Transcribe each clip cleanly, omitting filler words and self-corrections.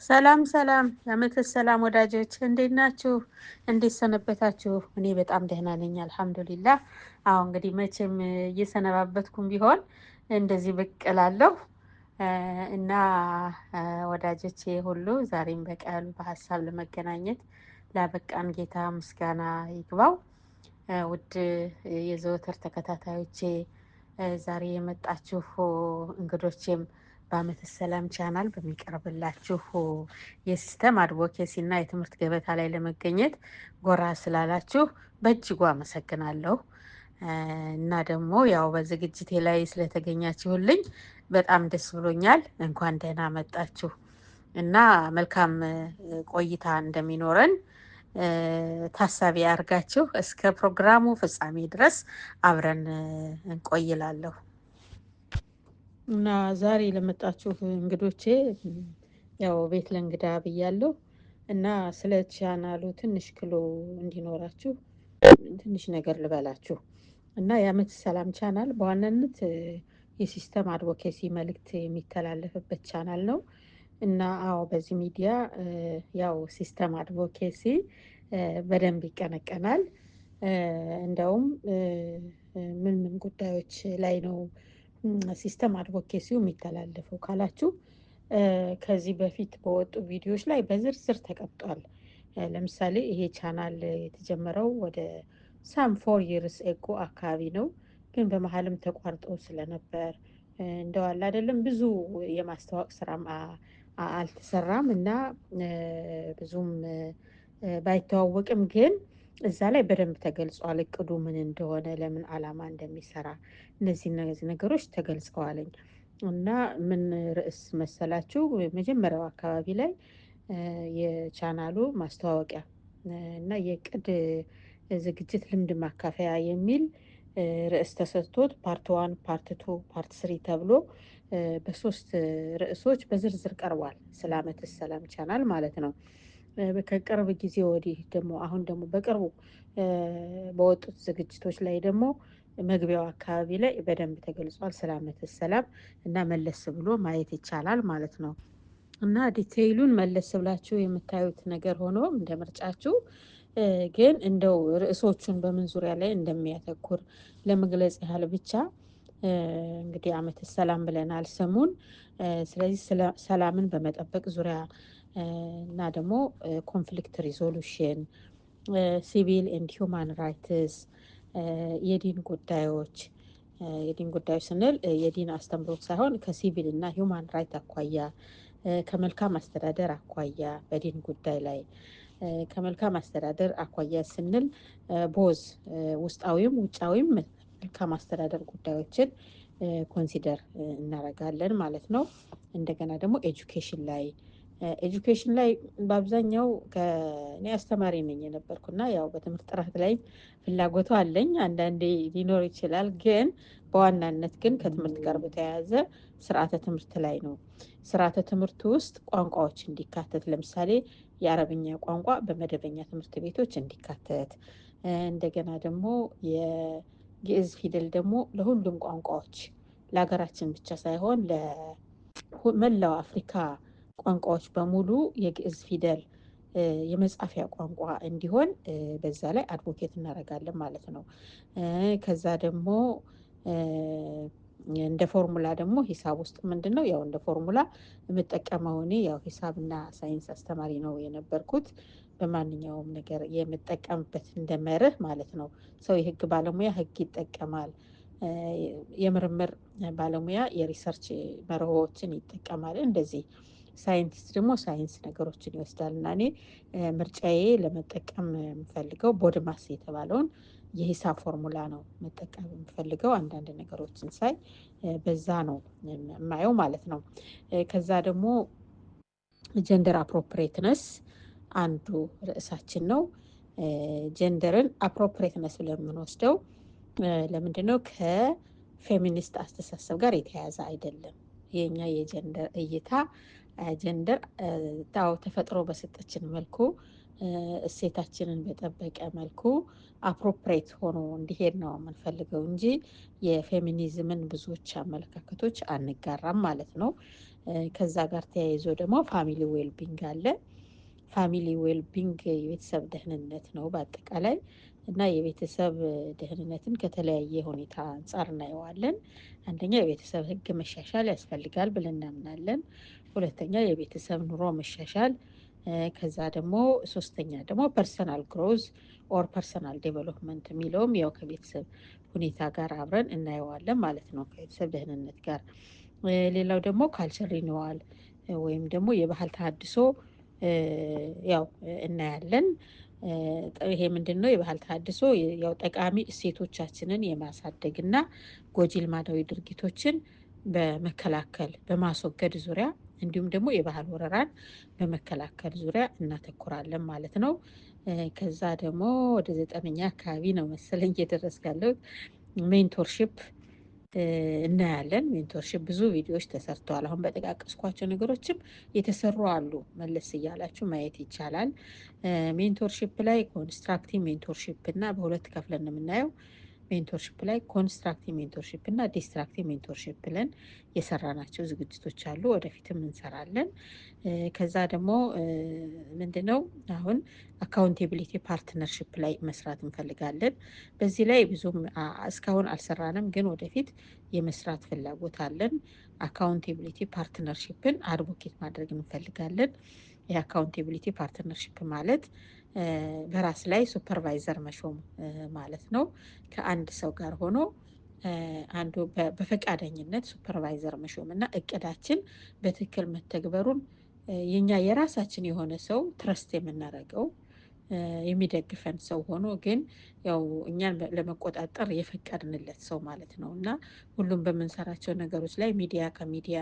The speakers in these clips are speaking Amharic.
ሰላም ሰላም የዓመተ ሰላም ወዳጆች እንዴት ናችሁ? እንዴት ሰነበታችሁ? እኔ በጣም ደህና ነኝ አልሐምዱሊላህ። አሁን እንግዲህ መቼም እየሰነባበትኩም ቢሆን እንደዚህ ብቅ እላለሁ እና ወዳጆቼ ሁሉ ዛሬም በቀል በሀሳብ ለመገናኘት ላበቃን ጌታ ምስጋና ይግባው። ውድ የዘወትር ተከታታዮቼ ዛሬ የመጣችሁ እንግዶቼም በዓመተ ሰላም ቻናል በሚቀርብላችሁ የሲስተም አድቮኬሲ እና የትምህርት ገበታ ላይ ለመገኘት ጎራ ስላላችሁ በእጅጉ አመሰግናለሁ። እና ደግሞ ያው በዝግጅቴ ላይ ስለተገኛችሁልኝ በጣም ደስ ብሎኛል። እንኳን ደህና መጣችሁ እና መልካም ቆይታ እንደሚኖረን ታሳቢ አድርጋችሁ እስከ ፕሮግራሙ ፍጻሜ ድረስ አብረን እንቆይላለሁ። እና ዛሬ ለመጣችሁ እንግዶቼ ያው ቤት ለእንግዳ ብያለሁ እና ስለ ቻናሉ ትንሽ ክሎ እንዲኖራችሁ ትንሽ ነገር ልበላችሁ እና የዓመተ ሰላም ቻናል በዋናነት የሲስተም አድቮኬሲ መልእክት የሚተላለፍበት ቻናል ነው። እና አዎ በዚህ ሚዲያ ያው ሲስተም አድቮኬሲ በደንብ ይቀነቀናል። እንደውም ምን ምን ጉዳዮች ላይ ነው ሲስተም አድቮኬሲው የሚተላለፈው ካላችሁ ከዚህ በፊት በወጡ ቪዲዮዎች ላይ በዝርዝር ተቀምጧል። ለምሳሌ ይሄ ቻናል የተጀመረው ወደ ሳም ፎር ይርስ ኤጎ አካባቢ ነው። ግን በመሀልም ተቋርጦ ስለነበር እንደው አለ አይደለም ብዙ የማስተዋወቅ ስራም አልተሰራም እና ብዙም ባይተዋወቅም ግን እዛ ላይ በደንብ ተገልጿል። እቅዱ ምን እንደሆነ ለምን አላማ እንደሚሰራ እነዚህ ነገሮች ተገልጸዋለኝ። እና ምን ርዕስ መሰላችሁ? መጀመሪያው አካባቢ ላይ የቻናሉ ማስተዋወቂያ እና የእቅድ ዝግጅት ልምድ ማካፈያ የሚል ርዕስ ተሰጥቶት ፓርት ዋን፣ ፓርት ቱ፣ ፓርት ስሪ ተብሎ በሶስት ርዕሶች በዝርዝር ቀርቧል። ስለ ዓመተ ሰላም ቻናል ማለት ነው። ከቅርብ ጊዜ ወዲህ ደግሞ አሁን ደግሞ በቅርቡ በወጡት ዝግጅቶች ላይ ደግሞ መግቢያው አካባቢ ላይ በደንብ ተገልጿል ስለ ዓመተ ሰላም እና መለስ ብሎ ማየት ይቻላል ማለት ነው። እና ዲቴይሉን መለስ ብላችሁ የምታዩት ነገር ሆኖ እንደ ምርጫችሁ ግን እንደው ርዕሶቹን በምን ዙሪያ ላይ እንደሚያተኩር ለመግለጽ ያህል ብቻ እንግዲህ ዓመተ ሰላም ብለናል ስሙን። ስለዚህ ሰላምን በመጠበቅ ዙሪያ እና ደግሞ ኮንፍሊክት ሪዞሉሽን፣ ሲቪል ኤንድ ሁማን ራይትስ፣ የዲን ጉዳዮች የዲን ጉዳዮች ስንል የዲን አስተምሮት ሳይሆን ከሲቪል እና ሁማን ራይት አኳያ ከመልካም አስተዳደር አኳያ በዲን ጉዳይ ላይ ከመልካም አስተዳደር አኳያ ስንል ቦዝ ውስጣዊም ውጫዊም መልካም አስተዳደር ጉዳዮችን ኮንሲደር እናደርጋለን ማለት ነው። እንደገና ደግሞ ኤጁኬሽን ላይ በአብዛኛው እኔ አስተማሪ ነኝ የነበርኩና ያው በትምህርት ጥራት ላይ ፍላጎቱ አለኝ። አንዳንዴ ሊኖር ይችላል ግን በዋናነት ግን ከትምህርት ጋር በተያያዘ ስርዓተ ትምህርት ላይ ነው። ስርዓተ ትምህርት ውስጥ ቋንቋዎች እንዲካተት ለምሳሌ የአረብኛ ቋንቋ በመደበኛ ትምህርት ቤቶች እንዲካተት፣ እንደገና ደግሞ የግዕዝ ፊደል ደግሞ ለሁሉም ቋንቋዎች ለሀገራችን ብቻ ሳይሆን ለመላው አፍሪካ ቋንቋዎች በሙሉ የግዕዝ ፊደል የመጻፊያ ቋንቋ እንዲሆን በዛ ላይ አድቮኬት እናደርጋለን ማለት ነው። ከዛ ደግሞ እንደ ፎርሙላ ደግሞ ሂሳብ ውስጥ ምንድነው ያው እንደ ፎርሙላ የምጠቀመው እኔ ያው ሂሳብና ሳይንስ አስተማሪ ነው የነበርኩት። በማንኛውም ነገር የምጠቀምበት እንደ መርህ ማለት ነው። ሰው የህግ ባለሙያ ህግ ይጠቀማል። የምርምር ባለሙያ የሪሰርች መርሆዎችን ይጠቀማል። እንደዚህ ሳይንቲስት ደግሞ ሳይንስ ነገሮችን ይወስዳል እና እኔ ምርጫዬ ለመጠቀም የምፈልገው ቦድማስ የተባለውን የሂሳብ ፎርሙላ ነው መጠቀም የምፈልገው አንዳንድ ነገሮችን ሳይ በዛ ነው የማየው ማለት ነው። ከዛ ደግሞ ጀንደር አፕሮፕሬትነስ አንዱ ርዕሳችን ነው። ጀንደርን አፕሮፕሬትነስ ብለን የምንወስደው ለምንድነው? ከፌሚኒስት አስተሳሰብ ጋር የተያያዘ አይደለም። የኛ የጀንደር እይታ ጀንደር ታው ተፈጥሮ በሰጠችን መልኩ እሴታችንን በጠበቀ መልኩ አፕሮፕሬት ሆኖ እንዲሄድ ነው የምንፈልገው እንጂ የፌሚኒዝምን ብዙዎች አመለካከቶች አንጋራም ማለት ነው። ከዛ ጋር ተያይዞ ደግሞ ፋሚሊ ዌልቢንግ አለ። ፋሚሊ ዌልቢንግ የቤተሰብ ደህንነት ነው በአጠቃላይ እና የቤተሰብ ደህንነትን ከተለያየ ሁኔታ አንጻር እናየዋለን። አንደኛ የቤተሰብ ህግ መሻሻል ያስፈልጋል ብለን እናምናለን። ሁለተኛ የቤተሰብ ኑሮ መሻሻል፣ ከዛ ደግሞ ሶስተኛ ደግሞ ፐርሰናል ግሮዝ ኦር ፐርሰናል ዴቨሎፕመንት የሚለውም ያው ከቤተሰብ ሁኔታ ጋር አብረን እናየዋለን ማለት ነው፣ ከቤተሰብ ደህንነት ጋር። ሌላው ደግሞ ካልቸር ሪኒዋል ወይም ደግሞ የባህል ተሃድሶ ያው እናያለን። ይሄ ምንድን ነው? የባህል ተሃድሶ ያው ጠቃሚ እሴቶቻችንን የማሳደግ እና ጎጂ ልማዳዊ ድርጊቶችን በመከላከል በማስወገድ ዙሪያ እንዲሁም ደግሞ የባህል ወረራን በመከላከል ዙሪያ እናተኩራለን ማለት ነው። ከዛ ደግሞ ወደ 9ኛ አካባቢ ነው መሰለኝ እየደረስኩ ያለሁት። ሜንቶርሺፕ እናያለን። ሜንቶርሺፕ ብዙ ቪዲዮዎች ተሰርተዋል። አሁን በጠቃቀስኳቸው ነገሮችም የተሰሩ አሉ። መለስ እያላችሁ ማየት ይቻላል። ሜንቶርሺፕ ላይ ኮንስትራክቲቭ ሜንቶርሺፕ እና በሁለት ከፍለን ነው የምናየው። ሜንቶርሺፕ ላይ ኮንስትራክቲቭ ሜንቶርሺፕ እና ዲስትራክቲቭ ሜንቶርሺፕ ብለን የሰራናቸው ዝግጅቶች አሉ። ወደፊትም እንሰራለን። ከዛ ደግሞ ምንድነው አሁን አካውንቴቢሊቲ ፓርትነርሺፕ ላይ መስራት እንፈልጋለን። በዚህ ላይ ብዙም እስካሁን አልሰራንም፣ ግን ወደፊት የመስራት ፍላጎት አለን። አካውንቴቢሊቲ ፓርትነርሺፕን አድቮኬት ማድረግ እንፈልጋለን። የአካውንቴቢሊቲ ፓርትነርሺፕ ማለት በራስ ላይ ሱፐርቫይዘር መሾም ማለት ነው። ከአንድ ሰው ጋር ሆኖ አንዱ በፈቃደኝነት ሱፐርቫይዘር መሾም እና እቅዳችን በትክክል መተግበሩን የኛ የራሳችን የሆነ ሰው ትረስት የምናደርገው የሚደግፈን ሰው ሆኖ ግን ያው እኛን ለመቆጣጠር የፈቀድንለት ሰው ማለት ነው። እና ሁሉም በምንሰራቸው ነገሮች ላይ ሚዲያ ከሚዲያ፣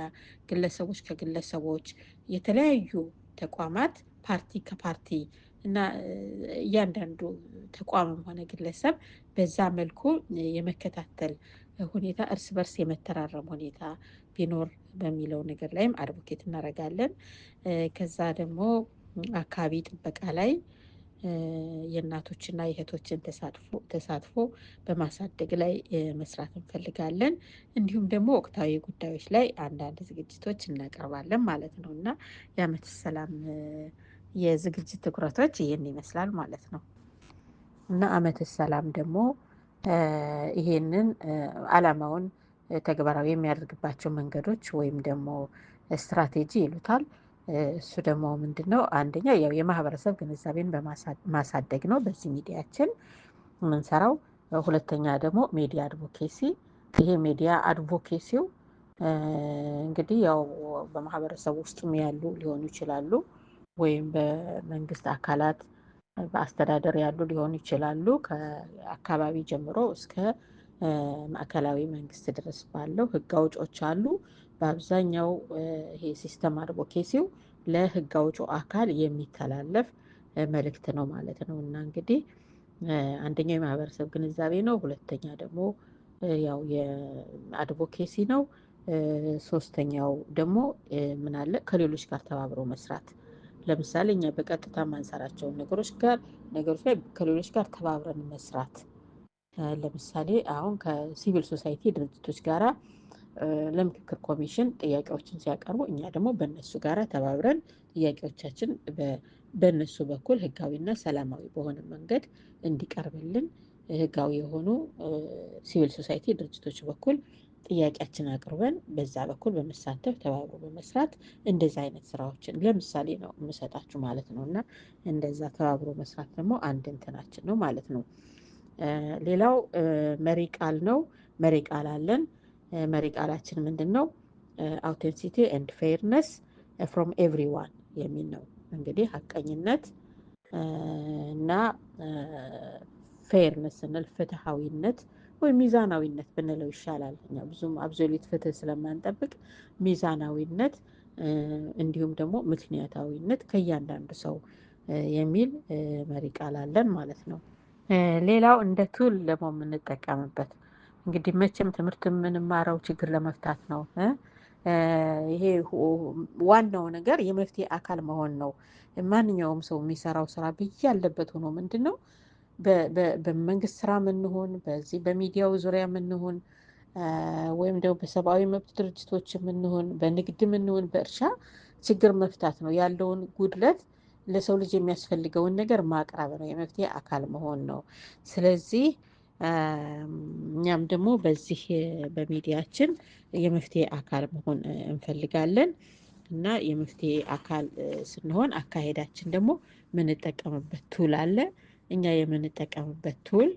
ግለሰቦች ከግለሰቦች፣ የተለያዩ ተቋማት ፓርቲ ከፓርቲ እና እያንዳንዱ ተቋምም ሆነ ግለሰብ በዛ መልኩ የመከታተል ሁኔታ፣ እርስ በርስ የመተራረም ሁኔታ ቢኖር በሚለው ነገር ላይም አድቮኬት እናደርጋለን። ከዛ ደግሞ አካባቢ ጥበቃ ላይ የእናቶችና የእህቶችን ተሳትፎ በማሳደግ ላይ መስራት እንፈልጋለን። እንዲሁም ደግሞ ወቅታዊ ጉዳዮች ላይ አንዳንድ ዝግጅቶች እናቀርባለን ማለት ነው። እና የዓመተ ሰላም የዝግጅት ትኩረቶች ይህን ይመስላል ማለት ነው። እና ዓመተ ሰላም ደግሞ ይሄንን ዓላማውን ተግባራዊ የሚያደርግባቸው መንገዶች ወይም ደግሞ ስትራቴጂ ይሉታል። እሱ ደግሞ ምንድነው? አንደኛ ያው የማህበረሰብ ግንዛቤን በማሳደግ ነው በዚህ ሚዲያችን የምንሰራው። ሁለተኛ ደግሞ ሚዲያ አድቮኬሲ። ይሄ ሚዲያ አድቮኬሲው እንግዲህ ያው በማህበረሰብ ውስጥም ያሉ ሊሆኑ ይችላሉ፣ ወይም በመንግስት አካላት በአስተዳደር ያሉ ሊሆኑ ይችላሉ። ከአካባቢ ጀምሮ እስከ ማዕከላዊ መንግስት ድረስ ባለው ህግ አውጮች አሉ። በአብዛኛው ይሄ ሲስተም አድቮኬሲው ለህግ አውጪው አካል የሚተላለፍ መልእክት ነው ማለት ነው። እና እንግዲህ አንደኛው የማህበረሰብ ግንዛቤ ነው። ሁለተኛ ደግሞ ያው የአድቮኬሲ ነው። ሶስተኛው ደግሞ ምን አለ? ከሌሎች ጋር ተባብሮ መስራት። ለምሳሌ እኛ በቀጥታ ማንሰራቸውን ነገሮች ላይ ከሌሎች ጋር ተባብረን መስራት። ለምሳሌ አሁን ከሲቪል ሶሳይቲ ድርጅቶች ጋራ ለምክክር ኮሚሽን ጥያቄዎችን ሲያቀርቡ እኛ ደግሞ በእነሱ ጋር ተባብረን ጥያቄዎቻችን በእነሱ በኩል ህጋዊና ሰላማዊ በሆነ መንገድ እንዲቀርብልን ህጋዊ የሆኑ ሲቪል ሶሳይቲ ድርጅቶች በኩል ጥያቄያችን አቅርበን በዛ በኩል በመሳተፍ ተባብሮ በመስራት እንደዛ አይነት ስራዎችን ለምሳሌ ነው የምሰጣችሁ ማለት ነው። እና እንደዛ ተባብሮ መስራት ደግሞ አንድ እንትናችን ነው ማለት ነው። ሌላው መሪ ቃል ነው። መሪ ቃል አለን። መሪ ቃላችን ምንድን ነው? አውቴንቲሲቲ ኤንድ ፌርነስ ፍሮም ኤቭሪዋን የሚል ነው። እንግዲህ ሀቀኝነት እና ፌርነስ ስንል ፍትሃዊነት ወይም ሚዛናዊነት ብንለው ይሻላል። እኛ ብዙም አብዞሊት ፍትህ ስለማንጠብቅ ሚዛናዊነት እንዲሁም ደግሞ ምክንያታዊነት ከእያንዳንዱ ሰው የሚል መሪ ቃል አለን ማለት ነው። ሌላው እንደ ቱል ደግሞ የምንጠቀምበት እንግዲህ መቼም ትምህርት የምንማረው ችግር ለመፍታት ነው። ይሄ ዋናው ነገር የመፍትሄ አካል መሆን ነው። ማንኛውም ሰው የሚሰራው ስራ ያለበት ሆኖ ምንድን ነው በመንግስት ስራ ምንሆን በዚህ በሚዲያው ዙሪያ ምንሆን ወይም ደግሞ በሰብአዊ መብት ድርጅቶች ምንሆን በንግድ ምንሆን በእርሻ ችግር መፍታት ነው። ያለውን ጉድለት ለሰው ልጅ የሚያስፈልገውን ነገር ማቅረብ ነው። የመፍትሄ አካል መሆን ነው። ስለዚህ እኛም ደግሞ በዚህ በሚዲያችን የመፍትሄ አካል መሆን እንፈልጋለን እና የመፍትሄ አካል ስንሆን አካሄዳችን ደግሞ ምንጠቀምበት ቱል አለ። እኛ የምንጠቀምበት ቱል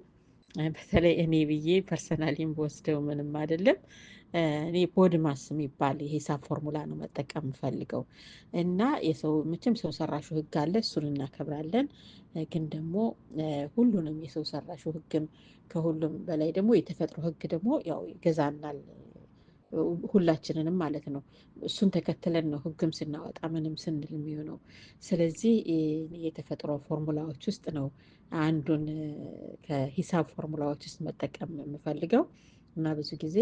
በተለይ እኔ ብዬ ፐርሰናሊም በወስደው ምንም አይደለም። እኔ ቦድማስ የሚባል የሂሳብ ፎርሙላ ነው መጠቀም የምፈልገው እና የሰው መቼም ሰው ሰራሹ ህግ አለ፣ እሱን እናከብራለን። ግን ደግሞ ሁሉንም የሰው ሰራሹ ህግም ከሁሉም በላይ ደግሞ የተፈጥሮ ህግ ደግሞ ያው ይገዛናል ሁላችንንም ማለት ነው። እሱን ተከትለን ነው ህግም ስናወጣ ምንም ስንል የሚሆነው። ስለዚህ የተፈጥሮ ፎርሙላዎች ውስጥ ነው አንዱን ከሂሳብ ፎርሙላዎች ውስጥ መጠቀም የምፈልገው እና ብዙ ጊዜ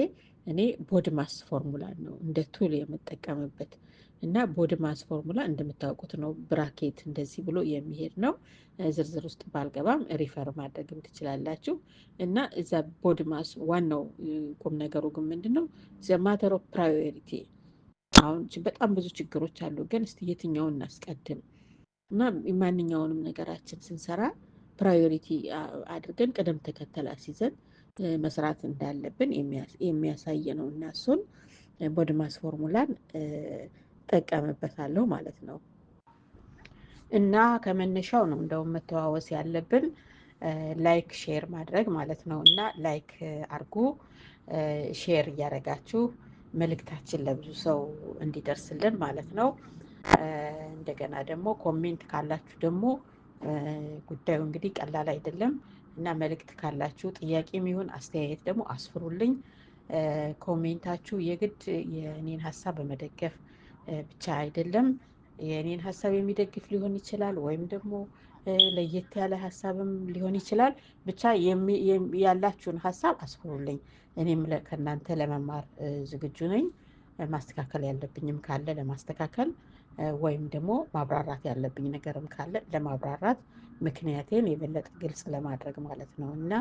እኔ ቦድማስ ፎርሙላ ነው እንደ ቱል የምጠቀምበት እና ቦድማስ ፎርሙላ እንደምታውቁት ነው ብራኬት እንደዚህ ብሎ የሚሄድ ነው። ዝርዝር ውስጥ ባልገባም ሪፈር ማድረግም ትችላላችሁ። እና እዛ ቦድማስ ዋናው ቁም ነገሩ ግን ምንድን ነው ማተር ኦፍ ፕራዮሪቲ። አሁን በጣም ብዙ ችግሮች አሉ፣ ግን እስቲ የትኛውን እናስቀድም እና ማንኛውንም ነገራችን ስንሰራ ፕራዮሪቲ አድርገን ቅደም ተከተል አስይዘን መስራት እንዳለብን የሚያሳይ ነው እና እሱን ቦድማስ ፎርሙላን ጠቀምበታለሁ ማለት ነው። እና ከመነሻው ነው እንደውም መተዋወስ ያለብን ላይክ ሼር ማድረግ ማለት ነው። እና ላይክ አርጉ፣ ሼር እያደረጋችሁ መልእክታችን ለብዙ ሰው እንዲደርስልን ማለት ነው። እንደገና ደግሞ ኮሜንት ካላችሁ ደግሞ ጉዳዩ እንግዲህ ቀላል አይደለም እና መልእክት ካላችሁ ጥያቄም ይሁን አስተያየት ደግሞ አስፍሩልኝ። ኮሜንታችሁ የግድ የእኔን ሀሳብ በመደገፍ ብቻ አይደለም። የእኔን ሀሳብ የሚደግፍ ሊሆን ይችላል፣ ወይም ደግሞ ለየት ያለ ሀሳብም ሊሆን ይችላል። ብቻ ያላችሁን ሀሳብ አስፍሩልኝ። እኔም ከእናንተ ለመማር ዝግጁ ነኝ። ማስተካከል ያለብኝም ካለ ለማስተካከል ወይም ደግሞ ማብራራት ያለብኝ ነገርም ካለ ለማብራራት ምክንያቴን የበለጠ ግልጽ ለማድረግ ማለት ነው እና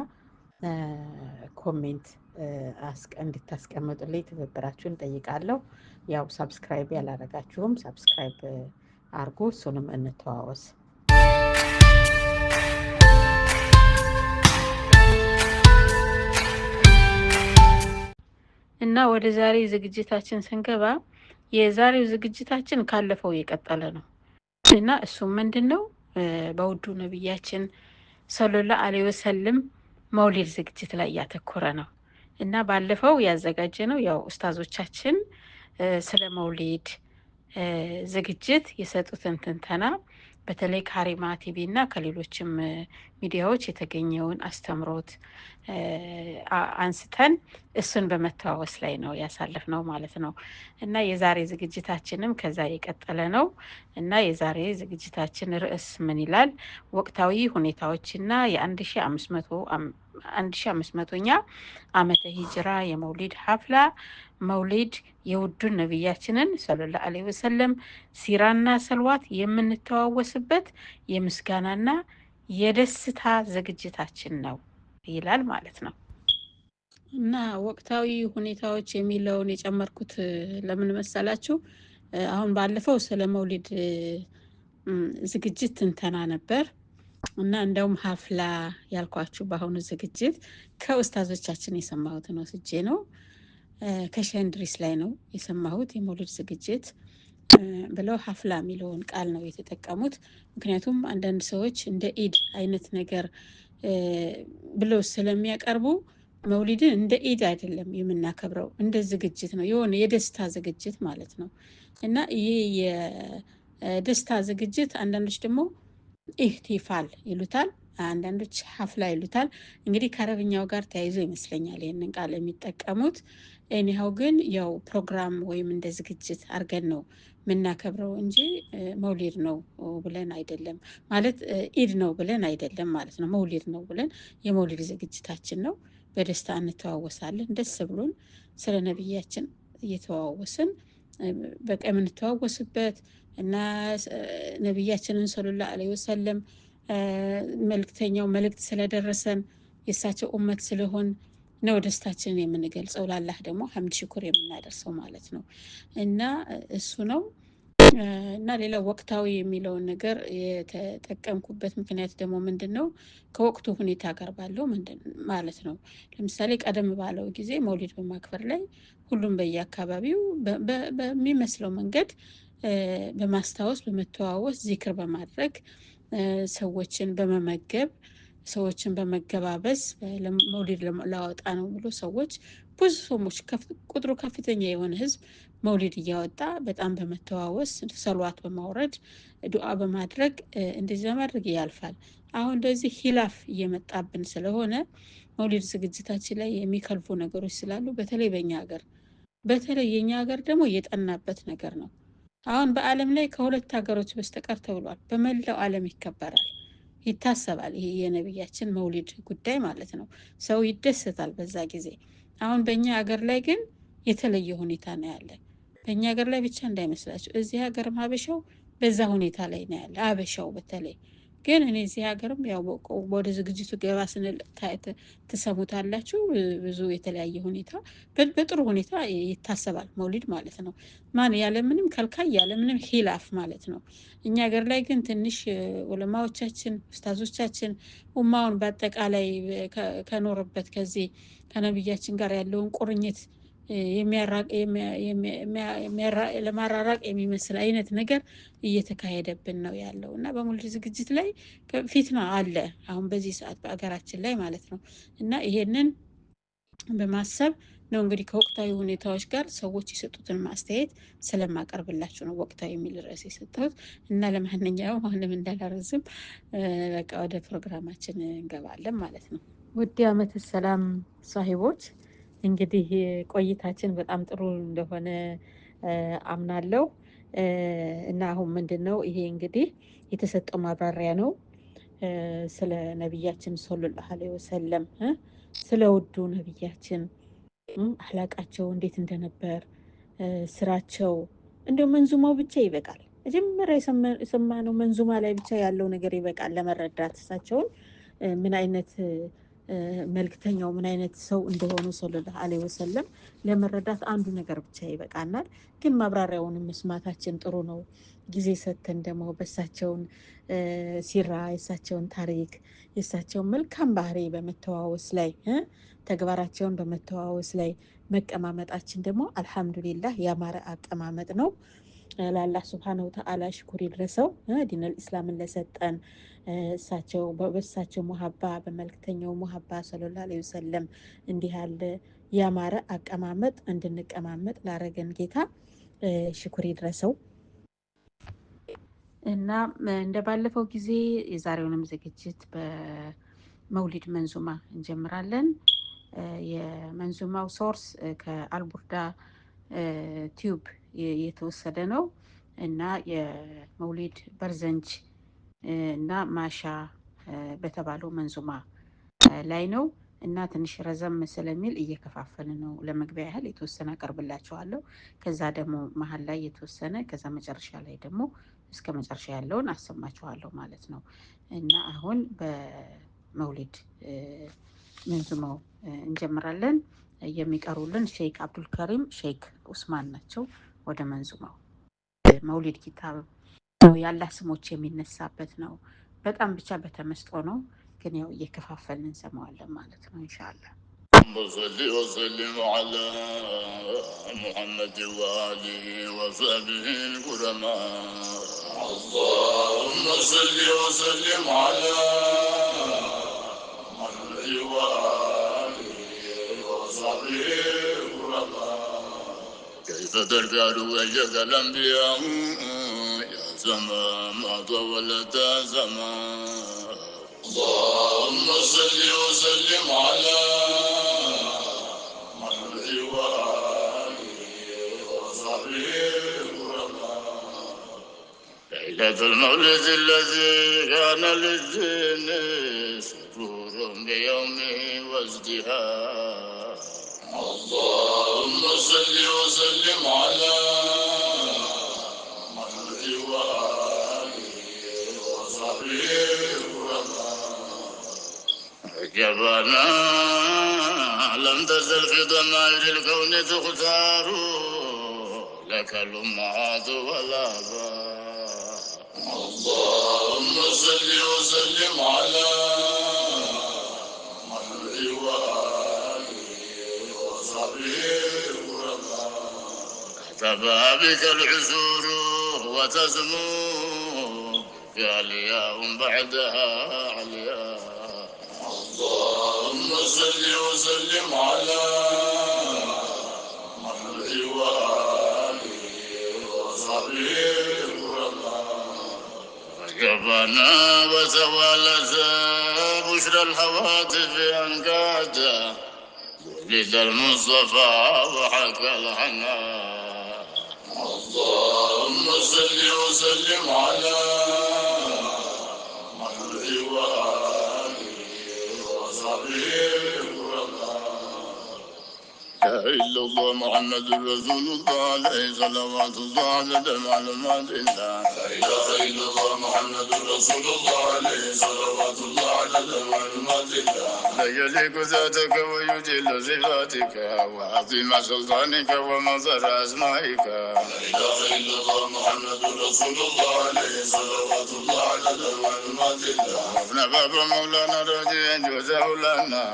ኮሜንት እንድታስቀምጡልኝ ትብብራችሁን ጠይቃለሁ። ያው ሳብስክራይብ ያላረጋችሁም ሳብስክራይብ አርጉ፣ እሱንም እንተዋወስ። እና ወደ ዛሬ ዝግጅታችን ስንገባ የዛሬው ዝግጅታችን ካለፈው የቀጠለ ነው እና እሱም ምንድን ነው በውዱ ነቢያችን ሰለላሁ ዐለይሂ ወሰለም መውሊድ ዝግጅት ላይ ያተኮረ ነው እና ባለፈው ያዘጋጀ ነው ያው ኡስታዞቻችን ስለ መውሊድ ዝግጅት የሰጡትን ትንተና በተለይ ካሪማ ቲቪ እና ከሌሎችም ሚዲያዎች የተገኘውን አስተምሮት አንስተን እሱን በመተዋወስ ላይ ነው ያሳለፍነው ማለት ነው። እና የዛሬ ዝግጅታችንም ከዛ የቀጠለ ነው እና የዛሬ ዝግጅታችን ርዕስ ምን ይላል? ወቅታዊ ሁኔታዎችና የ1500ኛ ዓመተ ሂጅራ የመውሊድ ሀፍላ መውሊድ የውዱን ነቢያችንን ሰለላሁ ዐለይሂ ወሰለም ሲራና ሰልዋት የምንተዋወስበት የምስጋናና የደስታ ዝግጅታችን ነው ይላል ማለት ነው። እና ወቅታዊ ሁኔታዎች የሚለውን የጨመርኩት ለምን መሰላችሁ? አሁን ባለፈው ስለ መውሊድ ዝግጅት ትንተና ነበር እና እንደውም ሀፍላ ያልኳችሁ በአሁኑ ዝግጅት ከኡስታዞቻችን የሰማሁትን ወስጄ ነው። ከሸንድሪስ ላይ ነው የሰማሁት የመውሊድ ዝግጅት ብለው ሀፍላ የሚለውን ቃል ነው የተጠቀሙት። ምክንያቱም አንዳንድ ሰዎች እንደ ኢድ አይነት ነገር ብለው ስለሚያቀርቡ መውሊድን እንደ ኢድ አይደለም የምናከብረው፣ እንደ ዝግጅት ነው፣ የሆነ የደስታ ዝግጅት ማለት ነው። እና ይሄ የደስታ ዝግጅት አንዳንዶች ደግሞ ኢህቲፋል ይሉታል፣ አንዳንዶች ሀፍላ ይሉታል። እንግዲህ ከአረብኛው ጋር ተያይዞ ይመስለኛል ይህንን ቃል የሚጠቀሙት። ኤኒሃው ግን ያው ፕሮግራም ወይም እንደ ዝግጅት አድርገን ነው የምናከብረው እንጂ መውሊድ ነው ብለን አይደለም ማለት ኢድ ነው ብለን አይደለም ማለት ነው። መውሊድ ነው ብለን የመውሊድ ዝግጅታችን ነው። በደስታ እንተዋወሳለን። ደስ ብሎን ስለ ነቢያችን እየተዋወስን በቃ የምንተዋወስበት እና ነቢያችንን ሰለላሁ ዐለይሂ ወሰለም መልእክተኛው መልእክት ስለደረሰን የእሳቸው ኡመት ስለሆን ነው ደስታችንን የምንገልጸው። ለአላህ ደግሞ ሐምድ ሽኩር የምናደርሰው ማለት ነው። እና እሱ ነው። እና ሌላው ወቅታዊ የሚለውን ነገር የተጠቀምኩበት ምክንያት ደግሞ ምንድን ነው? ከወቅቱ ሁኔታ ጋር ባለው ምንድን ማለት ነው። ለምሳሌ ቀደም ባለው ጊዜ መውሊድ በማክበር ላይ ሁሉም በየአካባቢው በሚመስለው መንገድ በማስታወስ በመተዋወስ ዚክር በማድረግ ሰዎችን በመመገብ ሰዎችን በመገባበዝ መውሊድ ላወጣ ነው ብሎ ሰዎች ብዙ ሰዎች ቁጥሩ ከፍተኛ የሆነ ህዝብ መውሊድ እያወጣ በጣም በመተዋወስ ሰሏት በማውረድ ዱዓ በማድረግ እንደዚህ በማድረግ ያልፋል። አሁን እንደዚህ ሂላፍ እየመጣብን ስለሆነ መውሊድ ዝግጅታችን ላይ የሚከልፉ ነገሮች ስላሉ በተለይ በእኛ ሀገር በተለይ የኛ ሀገር ደግሞ የጠናበት ነገር ነው። አሁን በአለም ላይ ከሁለት ሀገሮች በስተቀር ተብሏል በመላው ዓለም ይከበራል ይታሰባል። ይሄ የነብያችን መውሊድ ጉዳይ ማለት ነው። ሰው ይደሰታል በዛ ጊዜ። አሁን በእኛ ሀገር ላይ ግን የተለየ ሁኔታ ነው ያለ። በእኛ ሀገር ላይ ብቻ እንዳይመስላችሁ እዚህ ሀገርም ሀበሻው በዛ ሁኔታ ላይ ነው ያለ። ሀበሻው በተለይ ግን እኔ እዚህ ሀገርም ያው ወደ ዝግጅቱ ገባ ስንል ትሰሙታላችሁ። ብዙ የተለያየ ሁኔታ በጥሩ ሁኔታ ይታሰባል መውሊድ ማለት ነው። ማን ያለምንም ከልካይ ያለምንም ሂላፍ ማለት ነው። እኛ ሀገር ላይ ግን ትንሽ ዑለማዎቻችን ኡስታዞቻችን ኡማውን በአጠቃላይ ከኖረበት ከዚህ ከነብያችን ጋር ያለውን ቁርኝት ለማራራቅ የሚመስል አይነት ነገር እየተካሄደብን ነው ያለው እና በመውሊድ ዝግጅት ላይ ፊትና አለ አሁን በዚህ ሰዓት በአገራችን ላይ ማለት ነው። እና ይሄንን በማሰብ ነው እንግዲህ ከወቅታዊ ሁኔታዎች ጋር ሰዎች የሰጡትን ማስተያየት ስለማቀርብላችሁ ነው ወቅታዊ የሚል ርዕስ የሰጠሁት። እና ለማንኛውም አሁንም እንዳላረዝም በቃ ወደ ፕሮግራማችን እንገባለን ማለት ነው። ውድ ዓመተ ሰላም ሳሂቦች እንግዲህ ቆይታችን በጣም ጥሩ እንደሆነ አምናለሁ። እና አሁን ምንድነው ይሄ እንግዲህ የተሰጠው ማብራሪያ ነው። ስለ ነብያችን ሰለላሁ ዐለይሂ ወሰለም ስለ ውዱ ነብያችን አህላቃቸው እንዴት እንደነበር ስራቸው እንደው መንዙማው ብቻ ይበቃል። መጀመሪያ የሰማነው መንዙማ ላይ ብቻ ያለው ነገር ይበቃል ለመረዳት እሳቸውን ምን አይነት መልክተኛው ምን አይነት ሰው እንደሆኑ ሰለላሁ ዐለይሂ ወሰለም ለመረዳት አንዱ ነገር ብቻ ይበቃናል። ግን ማብራሪያውንም መስማታችን ጥሩ ነው። ጊዜ ሰጥተን ደግሞ በእሳቸውን ሲራ የእሳቸውን ታሪክ የእሳቸውን መልካም ባህሪ በመተዋወስ ላይ ተግባራቸውን በመተዋወስ ላይ መቀማመጣችን ደግሞ አልሐምዱሊላህ ያማረ አቀማመጥ ነው። ለአላህ ሱብሃነሁ ወተዓላ ሽኩር ይድረሰው ዲነል ኢስላምን ለሰጠን እሳቸው በእሳቸው ሙሀባ በመልክተኛው ሙሀባ ሰለላሁ ዐለይሂ ወሰለም እንዲህ ያለ ያማረ አቀማመጥ እንድንቀማመጥ ላረገን ጌታ ሽኩር ይድረሰው። እና እንደ ባለፈው ጊዜ የዛሬውንም ዝግጅት በመውሊድ መንዙማ እንጀምራለን። የመንዙማው ሶርስ ከአልቡርዳ ቲዩብ የተወሰደ ነው እና የመውሊድ በርዘንጅ እና ማሻ በተባለው መንዙማ ላይ ነው እና ትንሽ ረዘም ስለሚል እየከፋፈልን ነው። ለመግቢያ ያህል የተወሰነ አቀርብላችኋለሁ። ከዛ ደግሞ መሀል ላይ የተወሰነ ከዛ መጨረሻ ላይ ደግሞ እስከ መጨረሻ ያለውን አሰማችኋለሁ ማለት ነው። እና አሁን በመውሊድ መንዙማው እንጀምራለን። የሚቀሩልን ሼክ አብዱልከሪም ሼክ ኡስማን ናቸው። ወደ መንዙማው መውሊድ ኪታብ ያላህ ስሞች የሚነሳበት ነው። በጣም ብቻ በተመስጦ ነው። ግን ያው እየከፋፈልን እንሰማዋለን ማለት ነው ኢንሻአላህ። صل وسلم على محمد وآله وصحبه الكرماء. اللهم صل وسلم على محمد وآله وصحبه الكرماء. كيف ترفع وجهك الأنبياء يا زمان ما طولت زمان. اللهم صل وسلم على محمد وآله وصحبه الكرماء. ليلة المولد الذي كان للدين سرور بيومه وازدهار. اللهم صل وسلم على جبانا لم تزل في ضمائر الكون تختار لك الأمهات والآباء. اللهم صل وسلم على محمد وآله وصحبه تبى بك العسور وتسمو بك الياء بعدها علياء. اللهم صل وسلم على محمد وآله وصحبه جبنا وتوالت بشرى الهواتف أنكاتا لدى المصطفى وحكى الحنا. اللهم صل وسلم على محمد وآله وصحبه لا إله إلا الله محمد رسول الله عليه صلوات الله عدد معلومات الله. لا إله إلا الله محمد رسول الله عليه صلوات الله عدد معلومات الله. لا يليق ذاتك ويجل صفاتك وعظيم سلطانك ومظهر أسمائك. لا إله إلا الله محمد رسول الله عليه صلوات الله عدد معلومات الله. ابن باب مولانا رجيا جزاه لنا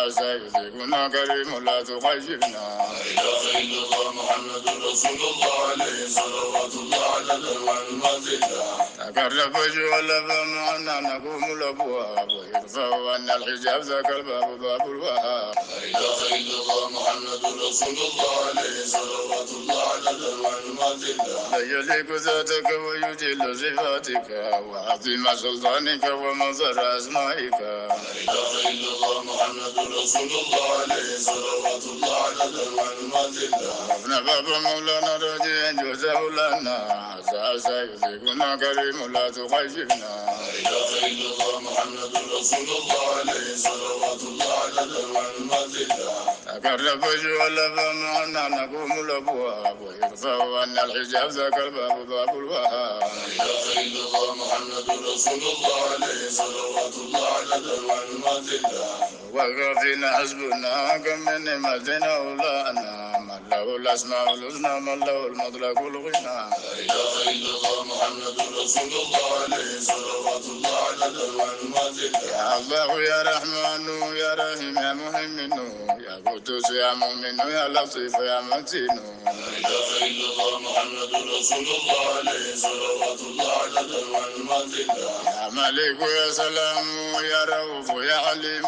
سيدنا كريم لا تخيبنا. لا إله إلا الله محمد رسول الله عليه صلوات الله عدد معلومات الله. تقرب وجه معنا نقوم الأبواب ويرفع عنا الحجاب ذاك الباب باب الوهاب. لا إله إلا الله محمد رسول الله عليه صلوات الله عدد معلومات الله. لا يليق ذاتك ويجل صفاتك وعظيم سلطانك ومظهر أسمائك. لا إله إلا الله محمد رسول الله عليه صلوات الله عدد معلومات الله. ابن باب مولانا رجيا جزاه لنا سيدنا كريم لا تخيبنا. لا إله إلا الله محمد رسول الله عليه صلوات الله عدد معلومات الله. تقرب وجه معنا نقوم الأبواب ويرفع عنا الحجاب ذاك الباب باب الوهاب. لا إله إلا الله محمد رسول الله عليه صلوات الله عدد معلومات الله. وكفينا حسبنا كم من نعمة أولانا من له الأسماء الحسنى من له المطلق الغنى. لا إله إلا الله محمد رسول الله عليه صلوات الله عدد معلومات الله. يا الله يا رحمن يا رحيم يا مهيمن يا قدوس يا مؤمن يا لطيف يا متين. لا إله إلا الله محمد رسول الله عليه صلوات الله عدد معلومات الله. يا ملك يا سلام يا رؤوف يا عليم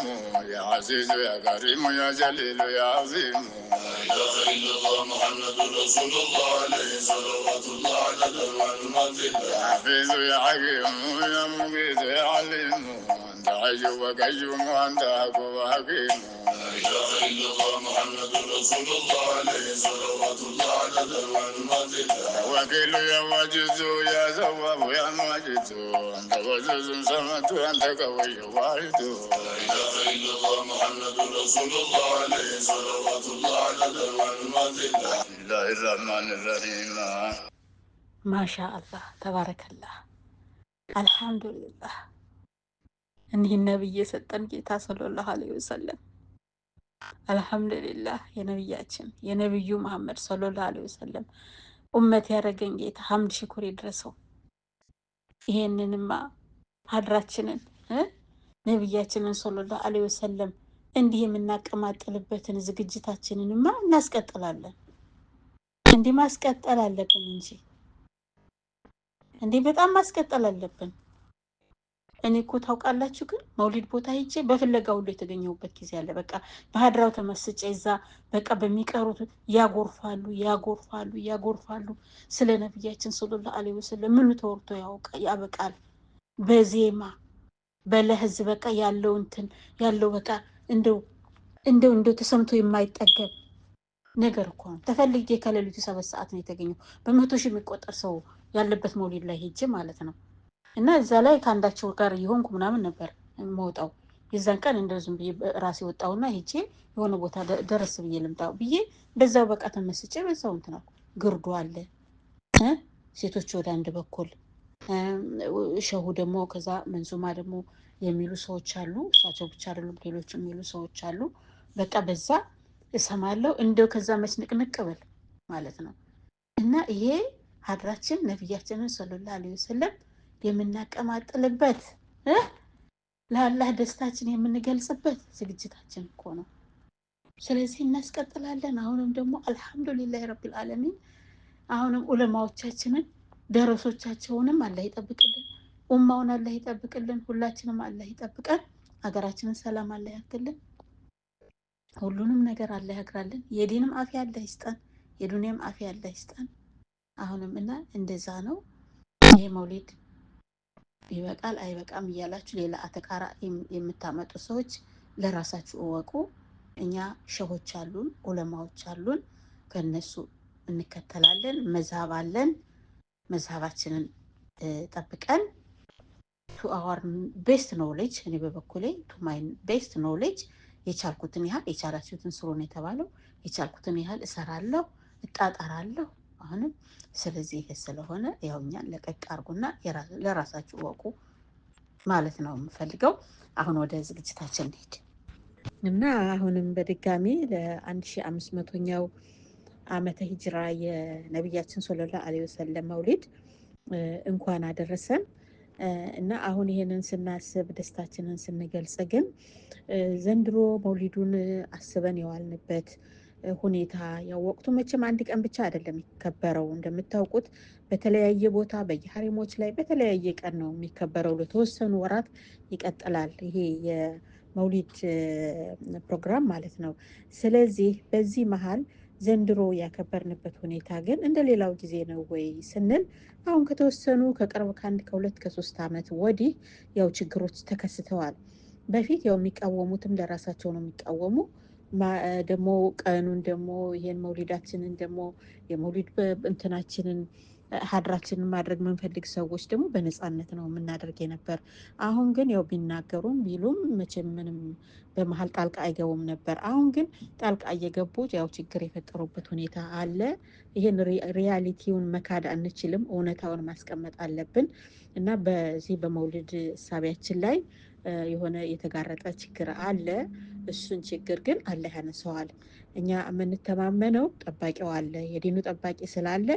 يا عزيز يا كريم يا جليل يا عظيم. لا إله إلا الله محمد رسول الله عليه صلوات الله عدد معلومات الله. يا حفيظ يا حكيم يا مقيت يا عليم أنت حي وقيوم وأنت حق وحكيم. لا إله إلا الله محمد رسول الله عليه صلوات الله عدد معلومات الله. يا وكيل يا واجد يا ثواب يا ماجد أنت غزوز صمد أنت قوي واحد. لا إله إلا الله محمد رسول الله عليه صلوات الله عدد معلومات الله. بسم الله الرحمن الرحيم. ما شاء الله تبارك الله الحمد لله እኒህ ነብይ የሰጠን ጌታ ሰለላሁ ዐለይሂ ወሰለም አልሐምዱሊላህ የነብያችን የነብዩ መሐመድ ሰለላሁ ዐለይሂ ወሰለም ኡመት ያደረገን ጌታ ሐምድ ሽኩር ይድረሰው። ይሄንንማ ሀድራችንን ነብያችንን ሰለላሁ ዐለይሂ ወሰለም እንዲህ የምናቀማጥልበትን ዝግጅታችንንማ እናስቀጥላለን። እንዲህ ማስቀጠል አለብን እንጂ በጣም ማስቀጠል አለብን። እኔ እኮ ታውቃላችሁ ግን መውሊድ ቦታ ሄጄ በፍለጋ ሁሉ የተገኘሁበት ጊዜ አለ። በቃ በሀድራው ተመስጬ እዛ በቃ በሚቀሩት ያጎርፋሉ ስለ ነብያችን ሰለላሁ ዐለይሂ ወሰለም ምን ተወርቶ ያበቃል። በዜማ በለህዝ በቃ ያለው በቃ እንደው ተሰምቶ የማይጠገብ ነገር እኮ ነው። ተፈልጌ ከሌሊቱ 7 ሰዓት ነው የተገኘው። በመቶ ሺህ የሚቆጠር ሰው ያለበት መውሊድ ላይ ሄጄ ማለት ነው። እና እዛ ላይ ካንዳቸው ጋር ይሆንኩ ምናምን ነበር ሞጣው የዛን ቀን እንደዚህም ብዬ ራሴ ወጣውና ሄጄ የሆነ ቦታ ደረስ ብዬ ልምጣው ብዬ በዛው በቃ ተመስጬ በዛው እንትና ግርዶ አለ ሴቶች ወደ አንድ በኩል ሸሁ ደግሞ ከዛ መንዙማ ደግሞ የሚሉ ሰዎች አሉ። እሳቸው ብቻ አይደሉም፣ ሌሎች የሚሉ ሰዎች አሉ። በቃ በዛ እሰማለሁ። እንደው ከዛ መስንቅንቅ ብል ማለት ነው። እና ይሄ ሀድራችን ነቢያችንን ሰለላሁ ዐለይሂ ወሰለም የምናቀማጥልበት ለአላህ ደስታችን የምንገልጽበት ዝግጅታችን እኮ ነው። ስለዚህ እናስቀጥላለን። አሁንም ደግሞ አልሐምዱሊላህ ረቢል ዓለሚን አሁንም ዑለማዎቻችንን ደረሶቻቸውንም አላህ ይጠብቅልን፣ ኡማውን አላህ ይጠብቅልን፣ ሁላችንም አላህ ይጠብቀን፣ ሀገራችንን ሰላም አላህ ያርግልን፣ ሁሉንም ነገር አላህ ያግራልን፣ የዲንም አፊያ አላህ ይስጠን፣ የዱንያም አፊያ አላህ ይስጠን። አሁንም እና እንደዛ ነው። ይሄ መውሊድ ይበቃል አይበቃም እያላችሁ ሌላ አተካራ የምታመጡ ሰዎች ለራሳችሁ እወቁ። እኛ ሸሆች አሉን፣ ዑለማዎች አሉን፣ ከነሱ እንከተላለን። መዝሀብ አለን። መዝሀባችንን ጠብቀን ቱ አወር ቤስት ኖሌጅ፣ እኔ በበኩሌ ቱ ማይ ቤስት ኖሌጅ የቻልኩትን ያህል የቻላችሁትን ስሩ ነው የተባለው። የቻልኩትን ያህል እሰራለሁ፣ እጣጣራለሁ አሁንም። ስለዚህ ይሄ ስለሆነ ያው እኛን ለቀቅ አርጉና ለራሳችሁ ወቁ ማለት ነው የምፈልገው። አሁን ወደ ዝግጅታችን እንሂድ እና አሁንም በድጋሚ ለ1500ኛው ዓመተ ሂጅራ የነቢያችን ሰለላሁ ዐለይሂ ወሰለም መውሊድ እንኳን አደረሰን። እና አሁን ይሄንን ስናስብ ደስታችንን ስንገልጽ ግን ዘንድሮ መውሊዱን አስበን የዋልንበት ሁኔታ ያው ወቅቱ መቼም አንድ ቀን ብቻ አይደለም የሚከበረው። እንደምታውቁት በተለያየ ቦታ በየሀሪሞች ላይ በተለያየ ቀን ነው የሚከበረው። ለተወሰኑ ወራት ይቀጥላል ይሄ የመውሊድ ፕሮግራም ማለት ነው። ስለዚህ በዚህ መሀል ዘንድሮ ያከበርንበት ሁኔታ ግን እንደ ሌላው ጊዜ ነው ወይ ስንል አሁን ከተወሰኑ ከቅርብ ከአንድ ከሁለት ከሶስት ዓመት ወዲህ ያው ችግሮች ተከስተዋል። በፊት ያው የሚቃወሙትም ለራሳቸው ነው የሚቃወሙ ደግሞ ቀኑን ደግሞ ይሄን መውሊዳችንን ደግሞ የመውሊድ እንትናችንን ሀድራችንን ማድረግ የምንፈልግ ሰዎች ደግሞ በነፃነት ነው የምናደርግ የነበር። አሁን ግን ያው ቢናገሩም ቢሉም መቼም ምንም በመሀል ጣልቃ አይገቡም ነበር። አሁን ግን ጣልቃ እየገቡ ያው ችግር የፈጠሩበት ሁኔታ አለ። ይሄን ሪያሊቲውን መካድ አንችልም፣ እውነታውን ማስቀመጥ አለብን እና በዚህ በመውሊድ እሳቢያችን ላይ የሆነ የተጋረጠ ችግር አለ። እሱን ችግር ግን አላህ ያነሰዋል። እኛ የምንተማመነው ጠባቂው አለ፣ የዲኑ ጠባቂ ስላለ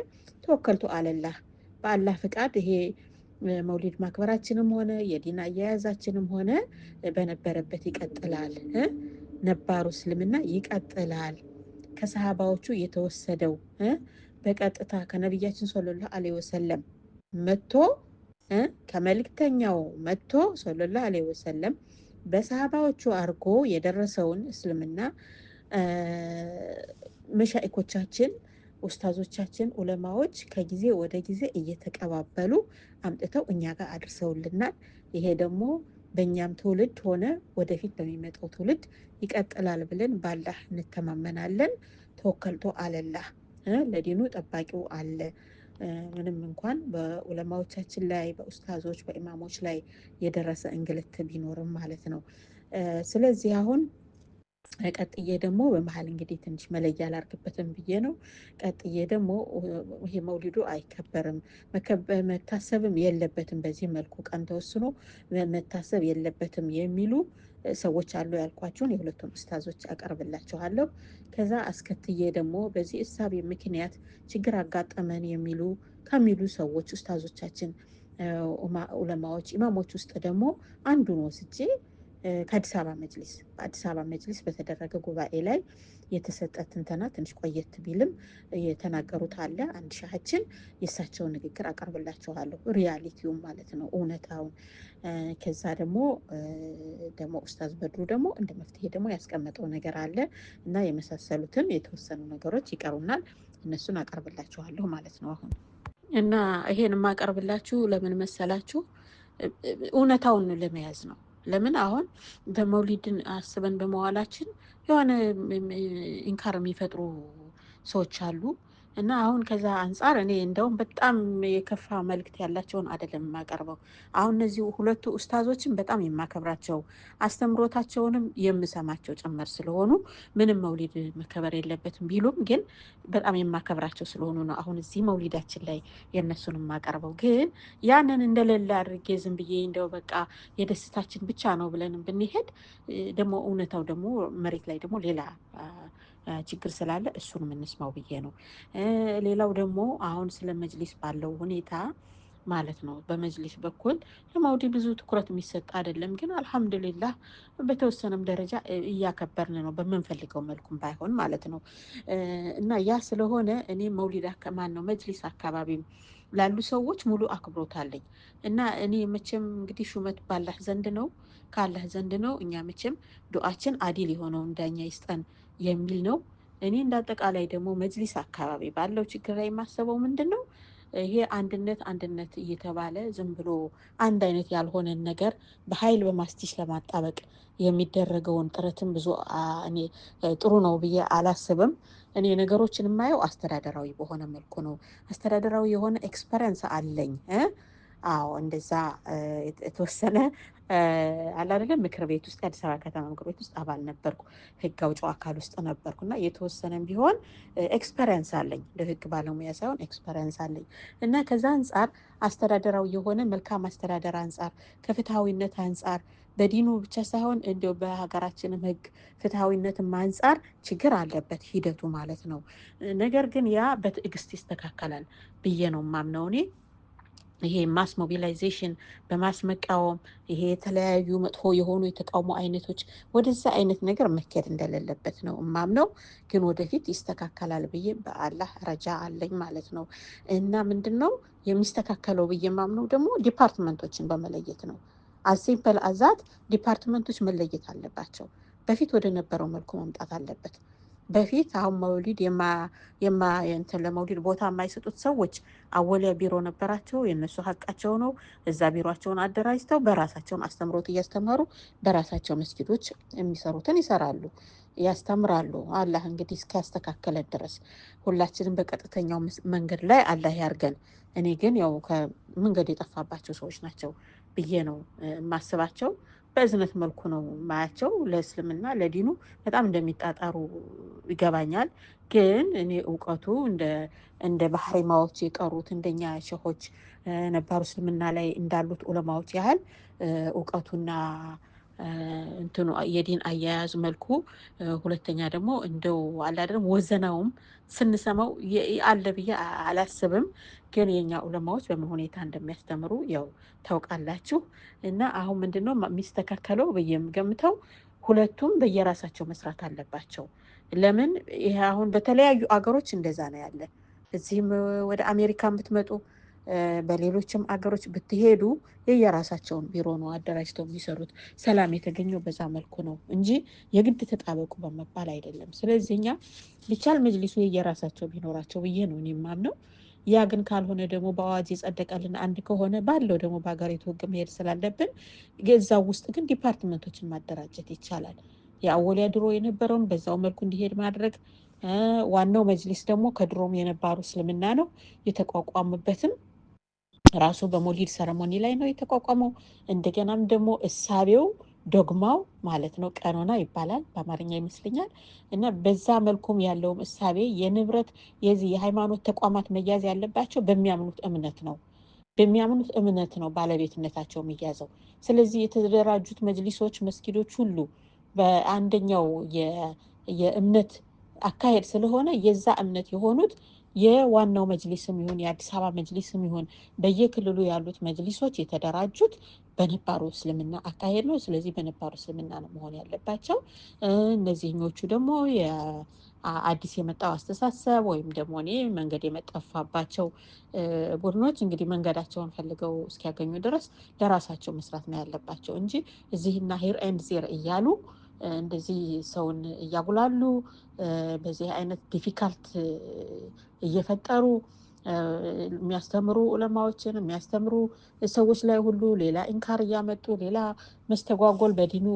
ተወከልቱ አለላህ። በአላህ ፍቃድ ይሄ መውሊድ ማክበራችንም ሆነ የዲን አያያዛችንም ሆነ በነበረበት ይቀጥላል። ነባሩ እስልምና ይቀጥላል። ከሰሃባዎቹ የተወሰደው በቀጥታ ከነቢያችን ሰለላሁ ዐለይሂ ወሰለም መጥቶ ከመልእክተኛው መጥቶ ሰለላሁ ዐለይሂ ወሰለም በሰሃባዎቹ አርጎ የደረሰውን እስልምና መሻኢኮቻችን፣ ኡስታዞቻችን፣ ዑለማዎች ከጊዜ ወደ ጊዜ እየተቀባበሉ አምጥተው እኛ ጋር አድርሰውልናል። ይሄ ደግሞ በእኛም ትውልድ ሆነ ወደፊት በሚመጣው ትውልድ ይቀጥላል ብለን ባላህ እንተማመናለን። ተወከልቶ አለላህ፣ ለዲኑ ጠባቂው አለ። ምንም እንኳን በዑለማዎቻችን ላይ በኡስታዞች በኢማሞች ላይ የደረሰ እንግልት ቢኖርም ማለት ነው። ስለዚህ አሁን ቀጥዬ ደግሞ በመሀል እንግዲህ ትንሽ መለያ ላርግበትም ብዬ ነው። ቀጥዬ ደግሞ ይሄ መውሊዱ አይከበርም፣ መታሰብም የለበትም፣ በዚህ መልኩ ቀን ተወስኖ መታሰብ የለበትም የሚሉ ሰዎች አሉ። ያልኳቸውን የሁለቱም ኡስታዞች አቀርብላችኋለሁ። ከዛ አስከትዬ ደግሞ በዚህ እሳቤ ምክንያት ችግር አጋጠመን ከሚሉ ሰዎች ኡስታዞቻችን፣ ዑለማዎች፣ ኢማሞች ውስጥ ደግሞ አንዱን ወስጄ ከአዲስ አበባ መጅሊስ በአዲስ አበባ መጅሊስ በተደረገ ጉባኤ ላይ የተሰጠ ትንተና ትንሽ ቆየት ቢልም የተናገሩት አለ። አንድ ሻሃችን የእሳቸውን ንግግር አቀርብላችኋለሁ፣ ሪያሊቲውን ማለት ነው፣ እውነታውን። ከዛ ደግሞ ኡስታዝ በድሩ ደግሞ እንደ መፍትሄ ደግሞ ያስቀመጠው ነገር አለ እና የመሳሰሉትን የተወሰኑ ነገሮች ይቀሩናል። እነሱን አቀርብላችኋለሁ ማለት ነው አሁን። እና ይሄን የማቀርብላችሁ ለምን መሰላችሁ? እውነታውን ለመያዝ ነው። ለምን አሁን በመውሊድን አስበን በመዋላችን የሆነ ኢንካር የሚፈጥሩ ሰዎች አሉ። እና አሁን ከዛ አንፃር እኔ እንደውም በጣም የከፋ መልእክት ያላቸውን አይደለም የማቀርበው። አሁን እነዚህ ሁለቱ ኡስታዞችን በጣም የማከብራቸው አስተምሮታቸውንም የምሰማቸው ጭምር ስለሆኑ ምንም መውሊድ መከበር የለበትም ቢሉም ግን በጣም የማከብራቸው ስለሆኑ ነው አሁን እዚህ መውሊዳችን ላይ የእነሱን የማቀርበው። ግን ያንን እንደሌለ አድርጌ ዝም ብዬ እንደው በቃ የደስታችን ብቻ ነው ብለን ብንሄድ ደግሞ እውነታው ደግሞ መሬት ላይ ደግሞ ሌላ ችግር ስላለ እሱን የምንስማው ብዬ ነው። ሌላው ደግሞ አሁን ስለ መጅሊስ ባለው ሁኔታ ማለት ነው። በመጅሊስ በኩል ለማውዲ ብዙ ትኩረት የሚሰጥ አይደለም፣ ግን አልሐምዱሊላህ በተወሰነም ደረጃ እያከበርን ነው፣ በምንፈልገው መልኩም ባይሆን ማለት ነው። እና ያ ስለሆነ እኔ መውሊድ ማን ነው መጅሊስ አካባቢም ላሉ ሰዎች ሙሉ አክብሮት አለኝ። እና እኔ መቼም እንግዲህ ሹመት ባላህ ዘንድ ነው ካላህ ዘንድ ነው። እኛ መቼም ዱዓችን አዲል የሆነውን ዳኛ ይስጠን የሚል ነው። እኔ እንደ አጠቃላይ ደግሞ መጅሊስ አካባቢ ባለው ችግር ላይ የማስበው ምንድን ነው? ይሄ አንድነት አንድነት እየተባለ ዝም ብሎ አንድ አይነት ያልሆነን ነገር በኃይል በማስቲሽ ለማጣበቅ የሚደረገውን ጥረትን ብዙ እኔ ጥሩ ነው ብዬ አላስብም። እኔ ነገሮችን የማየው አስተዳደራዊ በሆነ መልኩ ነው። አስተዳደራዊ የሆነ ኤክስፐሪንስ አለኝ። አዎ እንደዛ የተወሰነ አለ አይደለም ምክር ቤት ውስጥ የአዲስ አበባ ከተማ ምክር ቤት ውስጥ አባል ነበርኩ። ህግ አውጪው አካል ውስጥ ነበርኩ እና የተወሰነም ቢሆን ኤክስፐሪንስ አለኝ። እንደ ህግ ባለሙያ ሳይሆን ኤክስፐሪንስ አለኝ እና ከዛ አንጻር አስተዳደራዊ የሆነ መልካም አስተዳደር አንጻር ከፍትሐዊነት አንጻር በዲኑ ብቻ ሳይሆን እንዲያው በሀገራችንም ህግ ፍትሐዊነትም አንጻር ችግር አለበት ሂደቱ ማለት ነው። ነገር ግን ያ በትዕግስት ይስተካከላል ብዬ ነው የማምነው እኔ። ይሄ ማስ ሞቢላይዜሽን በማስ መቃወም ይሄ የተለያዩ መጥፎ የሆኑ የተቃውሞ አይነቶች ወደዛ አይነት ነገር መካሄድ እንደሌለበት ነው እማምነው። ግን ወደፊት ይስተካከላል ብዬ በአላህ ረጃ አለኝ ማለት ነው። እና ምንድን ነው የሚስተካከለው ብዬ የማምነው ደግሞ ዲፓርትመንቶችን በመለየት ነው። አሲምፕል አዛት ዲፓርትመንቶች መለየት አለባቸው። በፊት ወደ ነበረው መልኩ መምጣት አለበት። በፊት አሁን መውሊድ እንትን ለመውሊድ ቦታ የማይሰጡት ሰዎች አወሊያ ቢሮ ነበራቸው፣ የእነሱ ሀቃቸው ነው። እዛ ቢሮቸውን አደራጅተው በራሳቸውን አስተምሮት እያስተማሩ በራሳቸው መስጊዶች የሚሰሩትን ይሰራሉ፣ ያስተምራሉ። አላህ እንግዲህ እስኪያስተካከለን ድረስ ሁላችንም በቀጥተኛው መንገድ ላይ አላህ ያርገን። እኔ ግን ያው ከመንገድ የጠፋባቸው ሰዎች ናቸው ብዬ ነው የማስባቸው። በእዝነት መልኩ ነው ማያቸው። ለእስልምና ለዲኑ በጣም እንደሚጣጣሩ ይገባኛል። ግን እኔ እውቀቱ እንደ ባህሪማዎች የቀሩት እንደኛ ሸሆች ነባሩ እስልምና ላይ እንዳሉት ዑለማዎች ያህል እውቀቱና እንትኑ የዲን አያያዝ መልኩ ሁለተኛ ደግሞ እንደው አለ አይደለም ወዘናውም ስንሰማው አለ ብዬ አላስብም። ግን የኛ ዑለማዎች በምን ሁኔታ እንደሚያስተምሩ ያው ታውቃላችሁ። እና አሁን ምንድነው የሚስተካከለው ብዬ የምገምተው ሁለቱም በየራሳቸው መስራት አለባቸው። ለምን ይሄ አሁን በተለያዩ አገሮች እንደዛ ነው ያለ። እዚህም ወደ አሜሪካን ብትመጡ በሌሎችም አገሮች ብትሄዱ የየራሳቸውን ቢሮ ነው አደራጅተው የሚሰሩት። ሰላም የተገኘው በዛ መልኩ ነው እንጂ የግድ ተጣበቁ በመባል አይደለም። ስለዚህ እኛ ቢቻል መጅሊሱ የየራሳቸው ቢኖራቸው ብዬ ነው እኔ የማምነው። ያ ግን ካልሆነ ደግሞ በአዋጅ የጸደቀልን አንድ ከሆነ ባለው ደግሞ በሀገሪቱ ሕግ መሄድ ስላለብን እዛው ውስጥ ግን ዲፓርትመንቶችን ማደራጀት ይቻላል። የአወሊያ ድሮ የነበረውን በዛው መልኩ እንዲሄድ ማድረግ። ዋናው መጅሊስ ደግሞ ከድሮም የነባሩ እስልምና ነው። የተቋቋመበትም ራሱ በሞሊድ ሰረሞኒ ላይ ነው የተቋቋመው። እንደገናም ደግሞ እሳቤው ዶግማው ማለት ነው ቀኖና ይባላል በአማርኛ ይመስለኛል። እና በዛ መልኩም ያለውም እሳቤ የንብረት የዚህ የሃይማኖት ተቋማት መያዝ ያለባቸው በሚያምኑት እምነት ነው። በሚያምኑት እምነት ነው ባለቤትነታቸው የሚያዘው። ስለዚህ የተደራጁት መጅሊሶች፣ መስጊዶች ሁሉ በአንደኛው የእምነት አካሄድ ስለሆነ የዛ እምነት የሆኑት የዋናው መጅሊስም ይሁን የአዲስ አበባ መጅሊስም ይሁን በየክልሉ ያሉት መጅሊሶች የተደራጁት በነባሩ እስልምና አካሄድ ነው። ስለዚህ በነባሩ እስልምና ነው መሆን ያለባቸው። እነዚህኞቹ ደግሞ አዲስ የመጣው አስተሳሰብ ወይም ደግሞ እኔ መንገድ የመጠፋባቸው ቡድኖች እንግዲህ መንገዳቸውን ፈልገው እስኪያገኙ ድረስ ለራሳቸው መስራት ነው ያለባቸው እንጂ እዚህና ሂር ኤንድ ዜር እያሉ እንደዚህ ሰውን እያጉላሉ በዚህ አይነት ዲፊካልት እየፈጠሩ የሚያስተምሩ ዑለማዎችን የሚያስተምሩ ሰዎች ላይ ሁሉ ሌላ ኢንካር እያመጡ ሌላ መስተጓጎል በዲኑ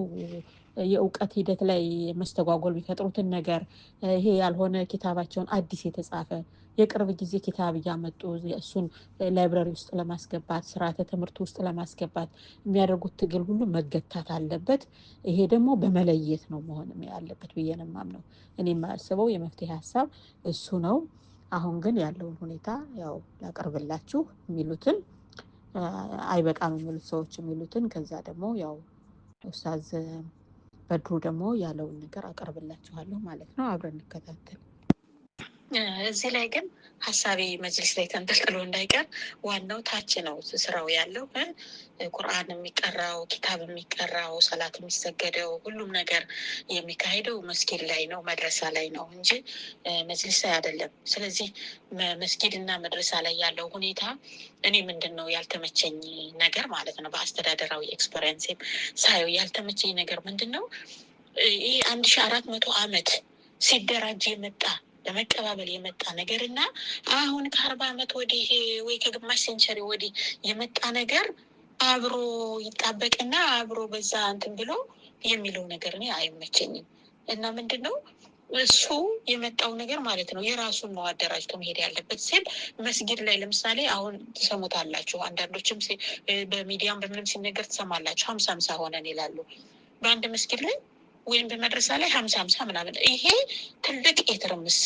የእውቀት ሂደት ላይ መስተጓጎል የሚፈጥሩትን ነገር ይሄ ያልሆነ ኪታባቸውን አዲስ የተጻፈ የቅርብ ጊዜ ኪታብ እያመጡ እሱን ላይብረሪ ውስጥ ለማስገባት ስርዓተ ትምህርት ውስጥ ለማስገባት የሚያደርጉት ትግል ሁሉ መገታት አለበት። ይሄ ደግሞ በመለየት ነው መሆን ያለበት ብዬ ነው የማምነው። እኔ የማስበው የመፍትሄ ሀሳብ እሱ ነው። አሁን ግን ያለውን ሁኔታ ያው ላቀርብላችሁ የሚሉትን አይበቃም የሚሉት ሰዎች የሚሉትን ከዛ ደግሞ ያው ኡስታዝ በድሩ ደግሞ ያለውን ነገር አቀርብላችኋለሁ ማለት ነው። አብረን እንከታተል። እዚህ ላይ ግን ሀሳቤ መጅልስ ላይ ተንጠልጥሎ እንዳይቀር ዋናው ታች ነው ስራው ያለው። ቁርአን የሚቀራው፣ ኪታብ የሚቀራው፣ ሰላት የሚሰገደው፣ ሁሉም ነገር የሚካሄደው መስጊድ ላይ ነው፣ መድረሳ ላይ ነው እንጂ መጅልስ ላይ አይደለም። ስለዚህ መስጊድ እና መድረሳ ላይ ያለው ሁኔታ እኔ ምንድን ነው ያልተመቸኝ ነገር ማለት ነው፣ በአስተዳደራዊ ኤክስፐሪንስ ሳየው ያልተመቸኝ ነገር ምንድን ነው፣ ይህ 1400 ዓመት ሲደራጅ የመጣ ለመቀባበል የመጣ ነገር እና አሁን ከ40 ዓመት ወዲህ ወይ ከግማሽ ሴንቸሪ ወዲህ የመጣ ነገር አብሮ ይጣበቅና አብሮ በዛ እንትን ብሎ የሚለው ነገር እኔ አይመቸኝም። እና ምንድን ነው እሱ የመጣው ነገር ማለት ነው የራሱን ነው አደራጅቶ መሄድ ያለበት ሲል መስጊድ ላይ ለምሳሌ አሁን ትሰሙታላችሁ፣ አንዳንዶችም በሚዲያም በምንም ሲነገር ትሰማላችሁ። 50-50 ሆነን ይላሉ በአንድ መስጊድ ላይ ወይም በመድረሳ ላይ 50-50 ምናምን። ይሄ ትልቅ የትርምስ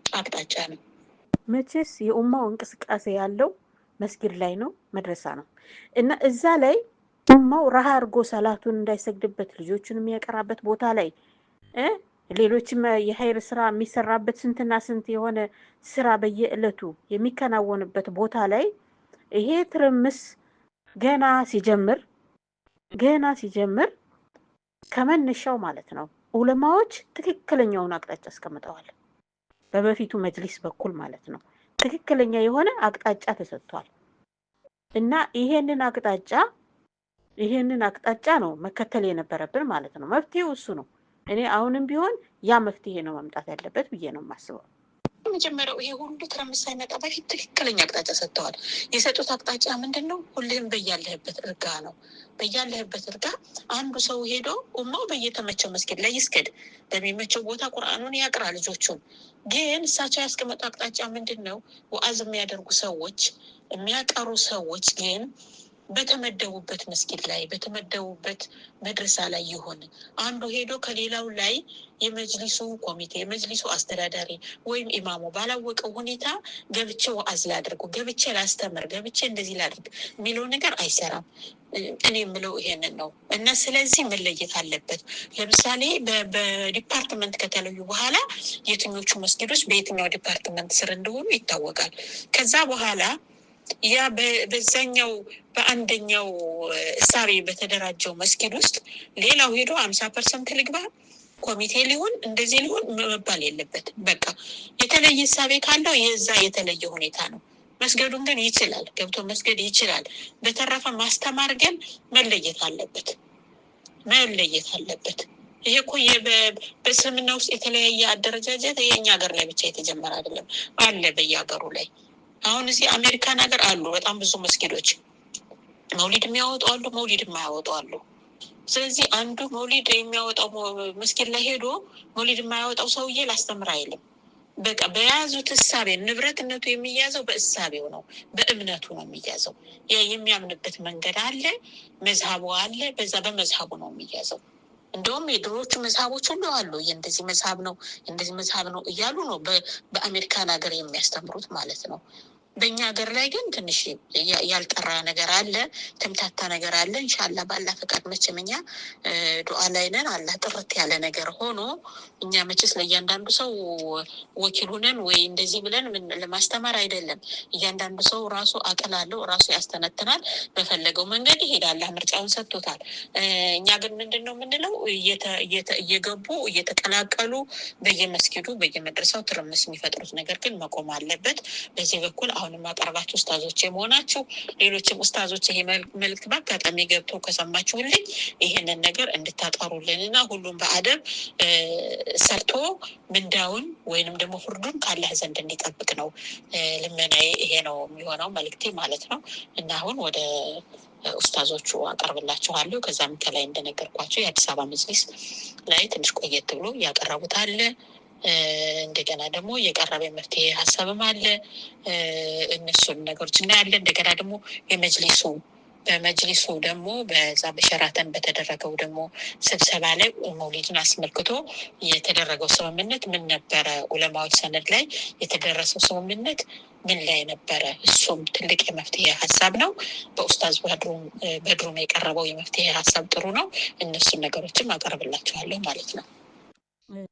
አቅጣጫ ነው። መቼስ የኡማው እንቅስቃሴ ያለው መስጊድ ላይ ነው፣ መድረሳ ነው እና እዛ ላይ ኡማው ረሃ አድርጎ ሰላቱን እንዳይሰግድበት ልጆቹን የሚያቀራበት ቦታ ላይ ሌሎችም የሀይር ስራ የሚሰራበት ስንትና ስንት የሆነ ስራ በየዕለቱ የሚከናወንበት ቦታ ላይ ይሄ ትርምስ ገና ሲጀምር ከመነሻው ማለት ነው ዑለማዎች ትክክለኛውን አቅጣጫ አስቀምጠዋል። በበፊቱ መጅሊስ በኩል ማለት ነው ትክክለኛ የሆነ አቅጣጫ ተሰጥቷል እና ይሄንን አቅጣጫ ነው መከተል የነበረብን ማለት ነው። መፍትሄው እሱ ነው። እኔ አሁንም ቢሆን ያ መፍትሄ ነው መምጣት ያለበት ብዬ ነው የማስበው። መጀመሪያው ይሄ ሁሉ ትርምስ ሳይመጣ በፊት ትክክለኛ አቅጣጫ ሰጥተዋል። የሰጡት አቅጣጫ ምንድን ነው? ሁልህም በያለህበት እርጋ ነው። በያለህበት እርጋ አንዱ ሰው ሄዶ ኡማው በየተመቸው መስጊድ ላይ ይስገድ፣ በሚመቸው ቦታ ቁርአኑን ያቅራ ልጆቹን። ግን እሳቸው ያስቀመጡ አቅጣጫ ምንድን ነው? ወአዝ የሚያደርጉ ሰዎች የሚያቀሩ ሰዎች ግን በተመደቡበት መስጊድ ላይ በተመደቡበት መድረሳ ላይ ይሆን። አንዱ ሄዶ ከሌላው ላይ የመጅሊሱ ኮሚቴ የመጅሊሱ አስተዳዳሪ ወይም ኢማሙ ባላወቀው ሁኔታ ገብቼ ወአዝ ላድርጉ፣ ገብቼ ላስተምር፣ ገብቼ እንደዚህ ላድርግ የሚለው ነገር አይሰራም። እኔ የምለው ይሄንን ነው እና ስለዚህ መለየት አለበት። ለምሳሌ በዲፓርትመንት ከተለዩ በኋላ የትኞቹ መስጊዶች በየትኛው ዲፓርትመንት ስር እንደሆኑ ይታወቃል። ከዛ በኋላ ያ በዛኛው በአንደኛው እሳቤ በተደራጀው መስጊድ ውስጥ ሌላው ሄዶ 50% ልግባ ኮሚቴ ሊሆን እንደዚህ ሊሆን መባል የለበትም። በቃ የተለየ እሳቤ ካለው የዛ የተለየ ሁኔታ ነው። መስገዱን ግን ይችላል፣ ገብቶ መስገድ ይችላል። በተረፈ ማስተማር ግን መለየት አለበት። ይሄ እኮ በእስልምና ውስጥ የተለያየ አደረጃጀት የእኛ ሀገር ላይ ብቻ የተጀመረ አይደለም፣ አለ በየሀገሩ ላይ። አሁን እዚህ አሜሪካን ሀገር አሉ በጣም ብዙ መስጊዶች፣ መውሊድ የሚያወጡ አሉ፣ መውሊድ የማያወጡ አሉ። ስለዚህ አንዱ መውሊድ የሚያወጣው መስጊድ ላይ ሄዶ መውሊድ የማያወጣው ሰውዬ ላስተምር አይልም። በቃ በያዙት እሳቤ ንብረትነቱ የሚያዘው በእሳቤው ነው፣ በእምነቱ ነው የሚያዘው። የሚያምንበት መንገድ አለ፣ መዝሀቡ አለ፣ በዛ በመዝሀቡ ነው የሚያዘው። እንደውም የድሮዎቹ መዝሀቦች ሁሉ አሉ፣ እንደዚህ መዝሀብ ነው እያሉ ነው በአሜሪካን ሀገር የሚያስተምሩት ማለት ነው። በእኛ ሀገር ላይ ግን ትንሽ ያልጠራ ነገር አለ፣ ተምታታ ነገር አለ። ኢንሻአላህ ባላ ፈቃድ መቼም እኛ ዱዓ ላይ ነን። አላህ ጥርት ያለ ነገር ሆኖ እኛ መቼስ ለእያንዳንዱ ሰው ወኪል ሆነን ወይ እንደዚህ ብለን ለማስተማር አይደለም። እያንዳንዱ ሰው ራሱ አቅል አለው፣ ራሱ ያስተነትናል፣ በፈለገው መንገድ ይሄዳል። አላህ ምርጫውን ሰጥቶታል። እኛ ግን ምንድነው የምንለው? እየገቡ እየተቀላቀሉ በየመስጊዱ በየመድረሳው ትርምስ የሚፈጥሩት ነገር ግን መቆም አለበት። በዚህ በኩል አሁንም አቀርባችሁ ኡስታዞች የመሆናችሁ ሌሎችም ኡስታዞች ይሄ መልዕክት በአጋጣሚ ገብቶ ከሰማችሁልኝ ይሄንን ነገር እንድታጠሩልንና ሁሉም በአደብ ሰርቶ ምንዳውን ወይንም ደግሞ ፍርዱን ካላህ ዘንድ እንዲጠብቅ ነው ልመናዬ። ይሄ ነው የሚሆነው መልዕክቴ ማለት ነው። እና አሁን ወደ ኡስታዞቹ አቀርብላችኋለሁ። ከዛም ከላይ እንደነገርኳቸው የአዲስ አበባ መጅሊስ ላይ ትንሽ ቆየት ብሎ ያቀረቡት አለ። እንደገና ደግሞ የቀረበ መፍትሄ ሀሳብም አለ። እነሱን ነገሮች እናያለን። እንደገና ደግሞ በመጅሊሱ ደግሞ በዛ በሸራተን በተደረገው ደግሞ ስብሰባ ላይ መውሊድን አስመልክቶ የተደረገው ስምምነት ምን ነበረ? ዑለማዎች ሰነድ ላይ የተደረሰው ስምምነት ምን ላይ ነበረ? እሱም ትልቅ የመፍትሄ ሀሳብ ነው። በኡስታዝ በድሩም የቀረበው የመፍትሄ ሀሳብ ጥሩ ነው። እነሱን ነገሮችም አቀርብላችኋለሁ ማለት ነው።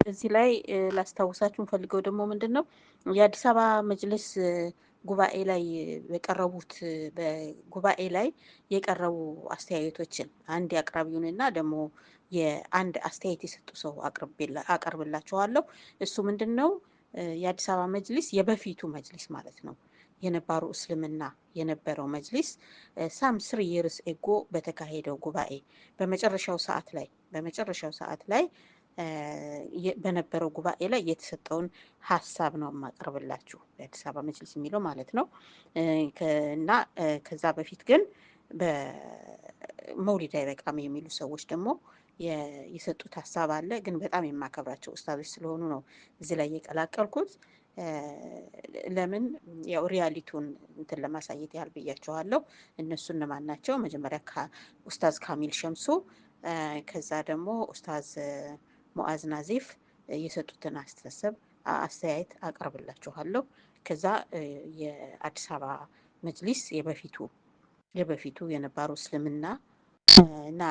እዚህ ላይ ላስታውሳችሁ ፈልገው ደግሞ ምንድነው የአዲስ አበባ መጅልስ ጉባኤ ላይ በጉባኤ ላይ የቀረቡ አስተያየቶችን አንድ አቅራቢውንና ደግሞ የአንድ አስተያየት የሰጡ ሰው አቀርብላችኋለሁ። እሱ ምንድነው የአዲስ አበባ መጅልስ የበፊቱ መጅልስ ማለት ነው የነባሩ እስልምና የነበረው መጅልስ ሳም 3 years ago በተካሄደው ጉባኤ በመጨረሻው ሰዓት ላይ በነበረው ጉባኤ ላይ የተሰጠውን ሀሳብ ነው የማቀርብላችሁ የአዲስ አበባ መጅልስ የሚለው ማለት ነው። እና ከዛ በፊት ግን በመውሊድ አይበቃም የሚሉ ሰዎች ደግሞ የሰጡት ሀሳብ አለ። ግን በጣም የማከብራቸው ኡስታዞች ስለሆኑ ነው እዚህ ላይ የቀላቀልኩት። ለምን ያው ሪያሊቲውን እንትን ለማሳየት ያህል ብያቸዋለሁ። እነሱ እነማን ናቸው? መጀመሪያ ኡስታዝ ካሚል ሸምሱ፣ ከዛ ደግሞ ኡስታዝ ሙአዝ ናዚፍ የሰጡትን አስተያየት አቀርብላችኋለሁ። ከዛ የአዲስ አበባ መጅሊስ የበፊቱ የነባሩ እስልምና እና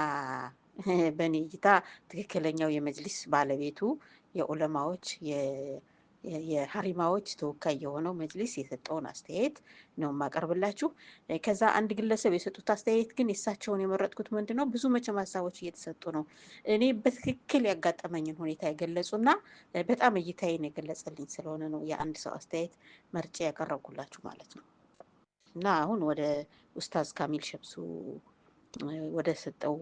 በእኔ እይታ ትክክለኛው የመጅሊስ ባለቤቱ የዑለማዎች የሀሪማዎች ተወካይ የሆነው መጅሊስ የሰጠውን አስተያየት ነው የማቀርብላችሁ። ከዛ አንድ ግለሰብ የሰጡት አስተያየት ግን የእሳቸውን የመረጥኩት ምንድነው ብዙ መቼም ሀሳቦች እየተሰጡ ነው። እኔ በትክክል ያጋጠመኝን ሁኔታ የገለጹና በጣም እይታዬን የገለጸልኝ ስለሆነ ነው የአንድ ሰው አስተያየት መርጬ ያቀረብኩላችሁ ማለት ነው። እና አሁን ወደ ኡስታዝ ካሚል ሸምሱ ወደ ሰጠው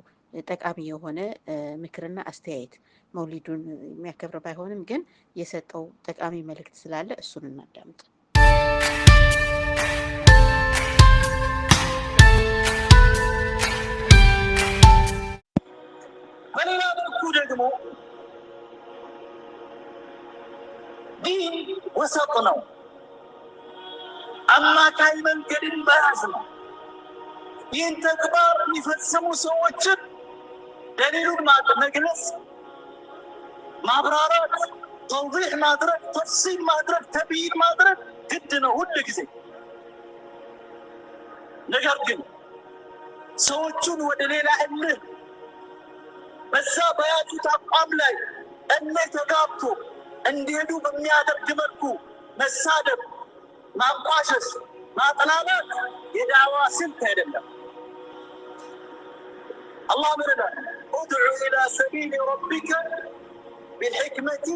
ጠቃሚ የሆነ ምክርና አስተያየት መውሊዱን የሚያከብር ባይሆንም ግን የሰጠው ጠቃሚ መልእክት ስላለ እሱን እናዳምጥ። በሌላ መልኩ ደግሞ ዲን ወሰጥ ነው፣ አማካይ መንገድን መያዝ ነው። ይህን ተግባር የሚፈጽሙ ሰዎችን ደሊሉን መግለጽ፣ ማብራራት፣ ተውዲህ ማድረግ፣ ተፍሲል ማድረግ፣ ተብይን ማድረግ ግድ ነው ሁል ጊዜ። ነገር ግን ሰዎቹን ወደ ሌላ እልህ በዛ በያዙት አቋም ላይ እልህ ተጋብቶ እንዲሄዱ በሚያደርግ መልኩ መሳደብ፣ ማንቋሸሽ፣ ማጥላላት የዳዋ ስልት አይደለም። الله أمرنا ادع إلى سبيل ربك بالحكمة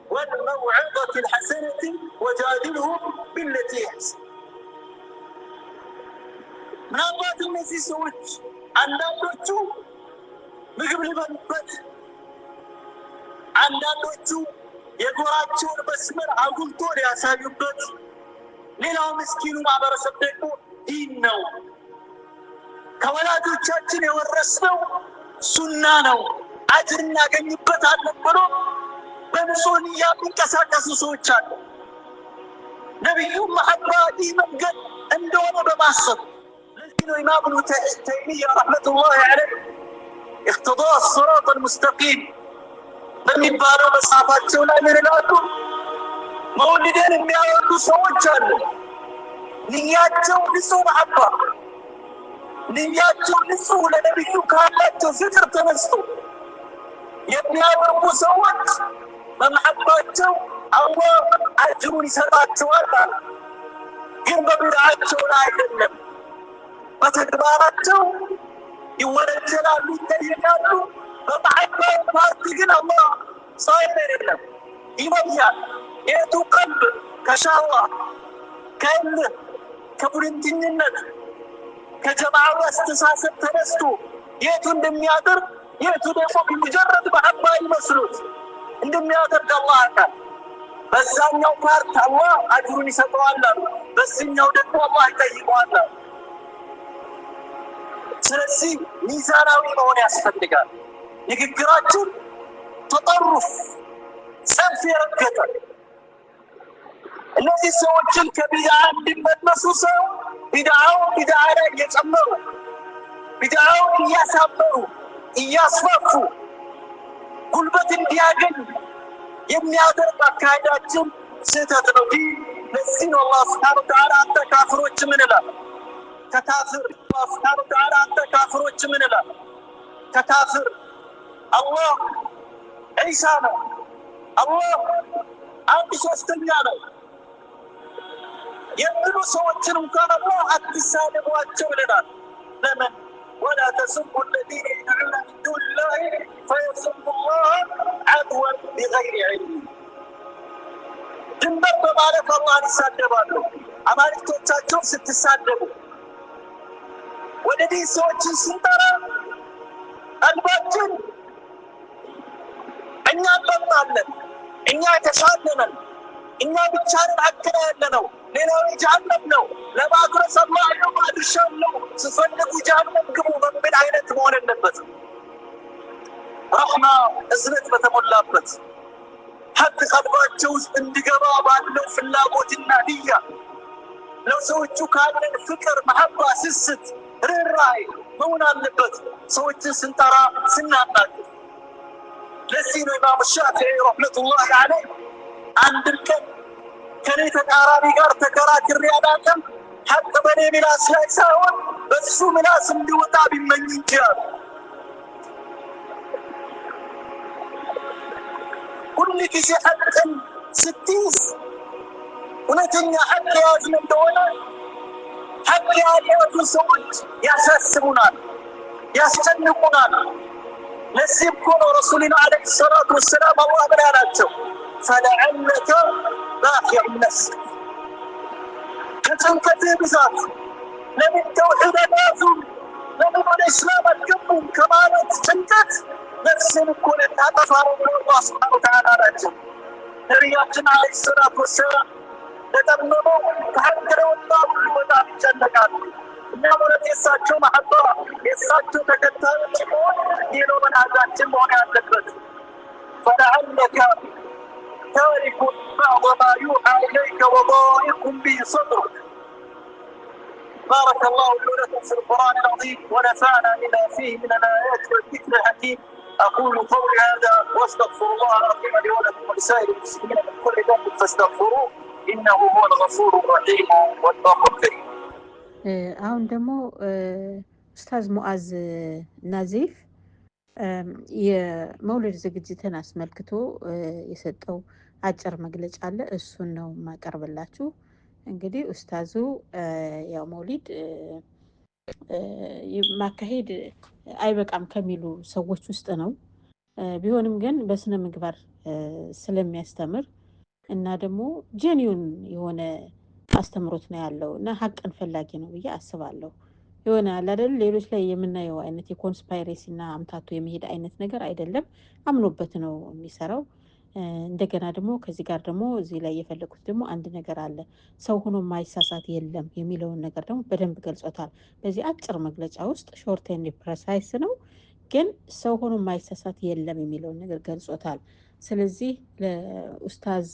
والموعظة الحسنة وجادلهم بالتي أحسن. ምናልባት እነዚህ ሰዎች አንዳንዶቹ ምግብ ሊበሉበት፣ አንዳንዶቹ የጎራቸውን መስመር አጉልቶ ሊያሳዩበት፣ ሌላው ምስኪኑ ማህበረሰብ ደግሞ ዲን ነው ከወላጆቻችን የወረስነው ሱና ነው አጅር እናገኝበታለን ብሎ በንጹህ ንያ የሚንቀሳቀሱ ሰዎች አሉ። ነቢዩ መሐባ ይህ መንገድ እንደሆነ በማሰብ ለዚህ ነው ኢማም ኢብኑ ተይሚያ ረሕመቱላሂ ዐለይህ ኢቅቲዳእ አስሲራጥ አልሙስተቂም በሚባለው መጽሐፋቸው ላይ ምን ይላሉ? መውሊድን የሚያወዱ ሰዎች አሉ። ንያቸው ንጹህ መሐባ፣ ንያቸው ንጹህ ለነቢዩ ካላቸው ፍቅር ተነስቶ የሚያደርጉ ሰዎች በመሐባቸው አላህ አጅሩን ይሰጣቸዋል። ግን በቢድዓቸው ላይ አይደለም፣ በተግባራቸው ይወነጀላሉ፣ ይጠየቃሉ። በመሐባው ፓርቲ ግን አላህ ሳይል አይደለም፣ ይመያል። የቱ ቀልብ ከሻዋ ከእልህ ከቡድንተኝነት ከጀማዓው አስተሳሰብ ተነስቶ የቱ እንደሚያደርግ የቱ ደግሞ ቢሙጀረድ መሐባ ይመስሉት እንደሚያደርግ አላህ ያውቃል። በዛኛው ፓርት አላህ አጅሩን ይሰጠዋል፣ በዚህኛው ደግሞ አላህ ይጠይቀዋል። ስለዚህ ሚዛናዊ መሆን ያስፈልጋል። ንግግራችን ተጠሩፍ ጽንፍ የረገጠ እነዚህ ሰዎችን ከቢድዓ እንዲመለሱ ሰው ቢድዓ ላይ እየጨመሩ ቢድዓውን እያሳመሩ እያስፋፉ ጉልበት እንዲያገኝ የሚያደርግ አካሄዳችን ስህተት ነው። ለዚህ ነው አላህ ሱብሓነሁ ወተዓላ አንተ ካፍሮች ምን ይላል? ከካፍር አላህ ሱብሓነሁ ወተዓላ አንተ ካፍሮች ምን ይላል? ከካፍር አላህ ዒሳ ነው፣ አላህ አንድ ሶስተኛ ነው የሚሉ ሰዎችን እንኳን አላህ አትሳደቧቸው ይለናል። ለምን? ወላ ተስቡ الذين يدعون من دون الله فيسبوا الله عدوا بغير علم ድንበር በማለት አላህን ይሳደባሉ። አማልክቶቻቸው ስትሳደቡ ወደ ዲን ሰዎችን ስንጠራ ቀልባችን እኛ እንበልጣለን፣ እኛ የተሻለነን፣ እኛ ብቻንን አክላ ያለነው ሌላው ጀሃነም ነው፣ ለማድረስ አላህ ነው አድርሻለሁ፣ ስፈልጉ ጀሃነም ግቡ በሚል አይነት መሆን የለበትም። ረሕማ እዝነት በተሞላበት ሐቅ ቀልባቸው ውስጥ እንዲገባ ባለው ፍላጎትና ንያ ለሰዎቹ ካለን ፍቅር፣ መሐባ፣ ስስት፣ ርህራሄ መሆን አለበት ሰዎችን ስንጠራ ስናናግር። ለዚህ ነው ኢማም ሻፊዒ ረሕመቱላሂ ዐለይህ አንድም ቀን ከኔ ተቃራኒ ጋር ተከራክሬ አላውቅም፣ ሐቅ በኔ ምላስ ላይ ሳይሆን በሱ ምላስ እንዲወጣ ቢመኝ እንጂ አሉ። ሁል ጊዜ ሐቅን ስትይዝ እውነተኛ ሐቅ የያዝን እንደሆነ ሐቅ ያልያዙ ሰዎች ያሳስቡናል፣ ያስጨንቁናል። ለዚህ እኮ ነው ረሱሉና ዓለይሂ ሰላቱ ወሰላም አላህ ምን ያላቸው? ፈለዐለከ ባኺዑ ነፍሰክ ከጭንቀትህ ብዛት ለምን ተውሒድ አልያዙም፣ ለምን ወደ እስላም አልገቡም ከማለት ጭንቀት ነፍስን እኮ ልታጠፋ ነው ብሎ አላህ ሱብሓነሁ ወተዓላ አላቸው። ነቢያችን ዓለይሂ ሰላቱ ወሰላም ለጠመመው ከሐቅ ለወጣ ሁሉ በጣም ይጨነቃሉ። እና ማለት የእሳቸው መሐባ የእሳቸው ተከታዮች መሆን ይህ ነው መንሃጃችን መሆን ያለበት። ፈለዐለከ ታሪኩ በዕض ማ ዩሓ ኢለይከ ወዳኢቁ ቢሂ ሰድሩክ። بارك الله لي ولكم في القرآن العظيم ونفعنا بما فيه من الآيات والذكر الحكيم. أقول قولي هذا واستغفر الله العظيم لي ولكم ولسائر المسلمين من كل ذنب فاستغفروه إنه هو الغفور الرحيم والبر الكريم. አሁን ደግሞ ኡስታዝ ሙአዝ ናዚፍ የመውሊድ ዝግጅትን አስመልክቶ የሰጠው አጭር መግለጫ አለ። እሱን ነው ማቀርብላችሁ። እንግዲህ ኡስታዙ ያው መውሊድ ማካሄድ አይበቃም ከሚሉ ሰዎች ውስጥ ነው። ቢሆንም ግን በስነ ምግባር ስለሚያስተምር እና ደግሞ ጄኒውን የሆነ አስተምሮት ነው ያለው እና ሀቅን ፈላጊ ነው ብዬ አስባለሁ። የሆነ አለ አይደል ሌሎች ላይ የምናየው አይነት የኮንስፓይሬሲ እና አምታቶ የሚሄድ አይነት ነገር አይደለም። አምኖበት ነው የሚሰራው። እንደገና ደግሞ ከዚህ ጋር ደግሞ እዚህ ላይ የፈለኩት ደግሞ አንድ ነገር አለ። ሰው ሆኖ ማይሳሳት የለም የሚለውን ነገር ደግሞ በደንብ ገልጾታል። በዚህ አጭር መግለጫ ውስጥ ሾርት ኤንድ ፕሬሳይስ ነው፣ ግን ሰው ሆኖ ማይሳሳት የለም የሚለውን ነገር ገልጾታል። ስለዚህ ለኡስታዝ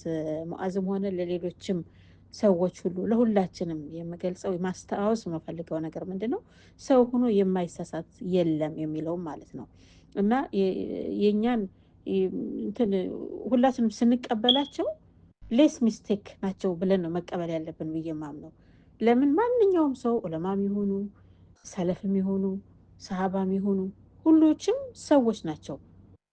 ሙአዝም ሆነ ለሌሎችም ሰዎች ሁሉ ለሁላችንም የምገልጸው ማስተዋወስ የምፈልገው ነገር ምንድነው? ሰው ሆኖ የማይሳሳት የለም የሚለው ማለት ነው። እና የኛን እንትን ሁላችንም ስንቀበላቸው ሌስ ሚስቴክ ናቸው ብለን ነው መቀበል ያለብን ብዬ ማምነው። ለምን ማንኛውም ሰው ዑለማም ይሆኑ ሰለፍም ይሆኑ ሰሃባም ይሆኑ ሁሎችም ሰዎች ናቸው።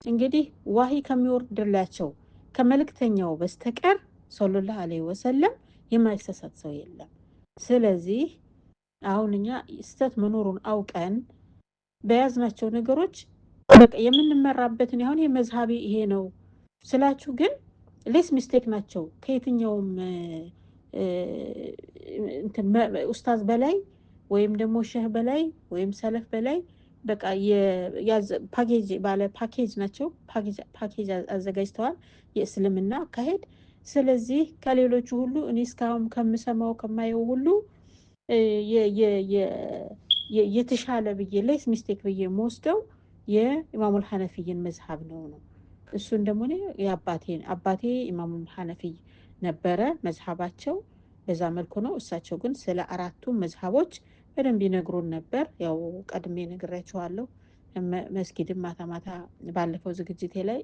እንግዲህ ዋሂ ከሚወርድላቸው ከመልእክተኛው በስተቀር ሰለላሁ ዐለይሂ ወሰለም የማይሳሳት ሰው የለም። ስለዚህ አሁን እኛ ስተት መኖሩን አውቀን በያዝናቸው ነገሮች በቃ የምንመራበትን አሁን የመዝሃቢ ይሄ ነው ስላችሁ ግን ሌስ ሚስቴክ ናቸው። ከየትኛውም ኡስታዝ በላይ ወይም ደግሞ ሸህ በላይ ወይም ሰለፍ በላይ በቃ ፓኬጅ ባለ ፓኬጅ ናቸው። ፓኬጅ አዘጋጅተዋል የእስልምና አካሄድ። ስለዚህ ከሌሎቹ ሁሉ እኔ እስካሁን ከምሰማው ከማየው ሁሉ የተሻለ ብዬ ሌስ ሚስቴክ ብዬ የምወስደው የኢማሙል ሐነፊይን መዝሃብ ነው። እሱን ደግሞ እኔ አባቴ ኢማሙ ሐነፊ ነበረ መዝሐባቸው በዛ መልኩ ነው። እሳቸው ግን ስለ አራቱ መዝሐቦች በደንብ ይነግሩን ነበር። ያው ቀድሜ ነግሬያቸዋለሁ። መስጊድም ማታ ማታ ባለፈው ዝግጅቴ ላይ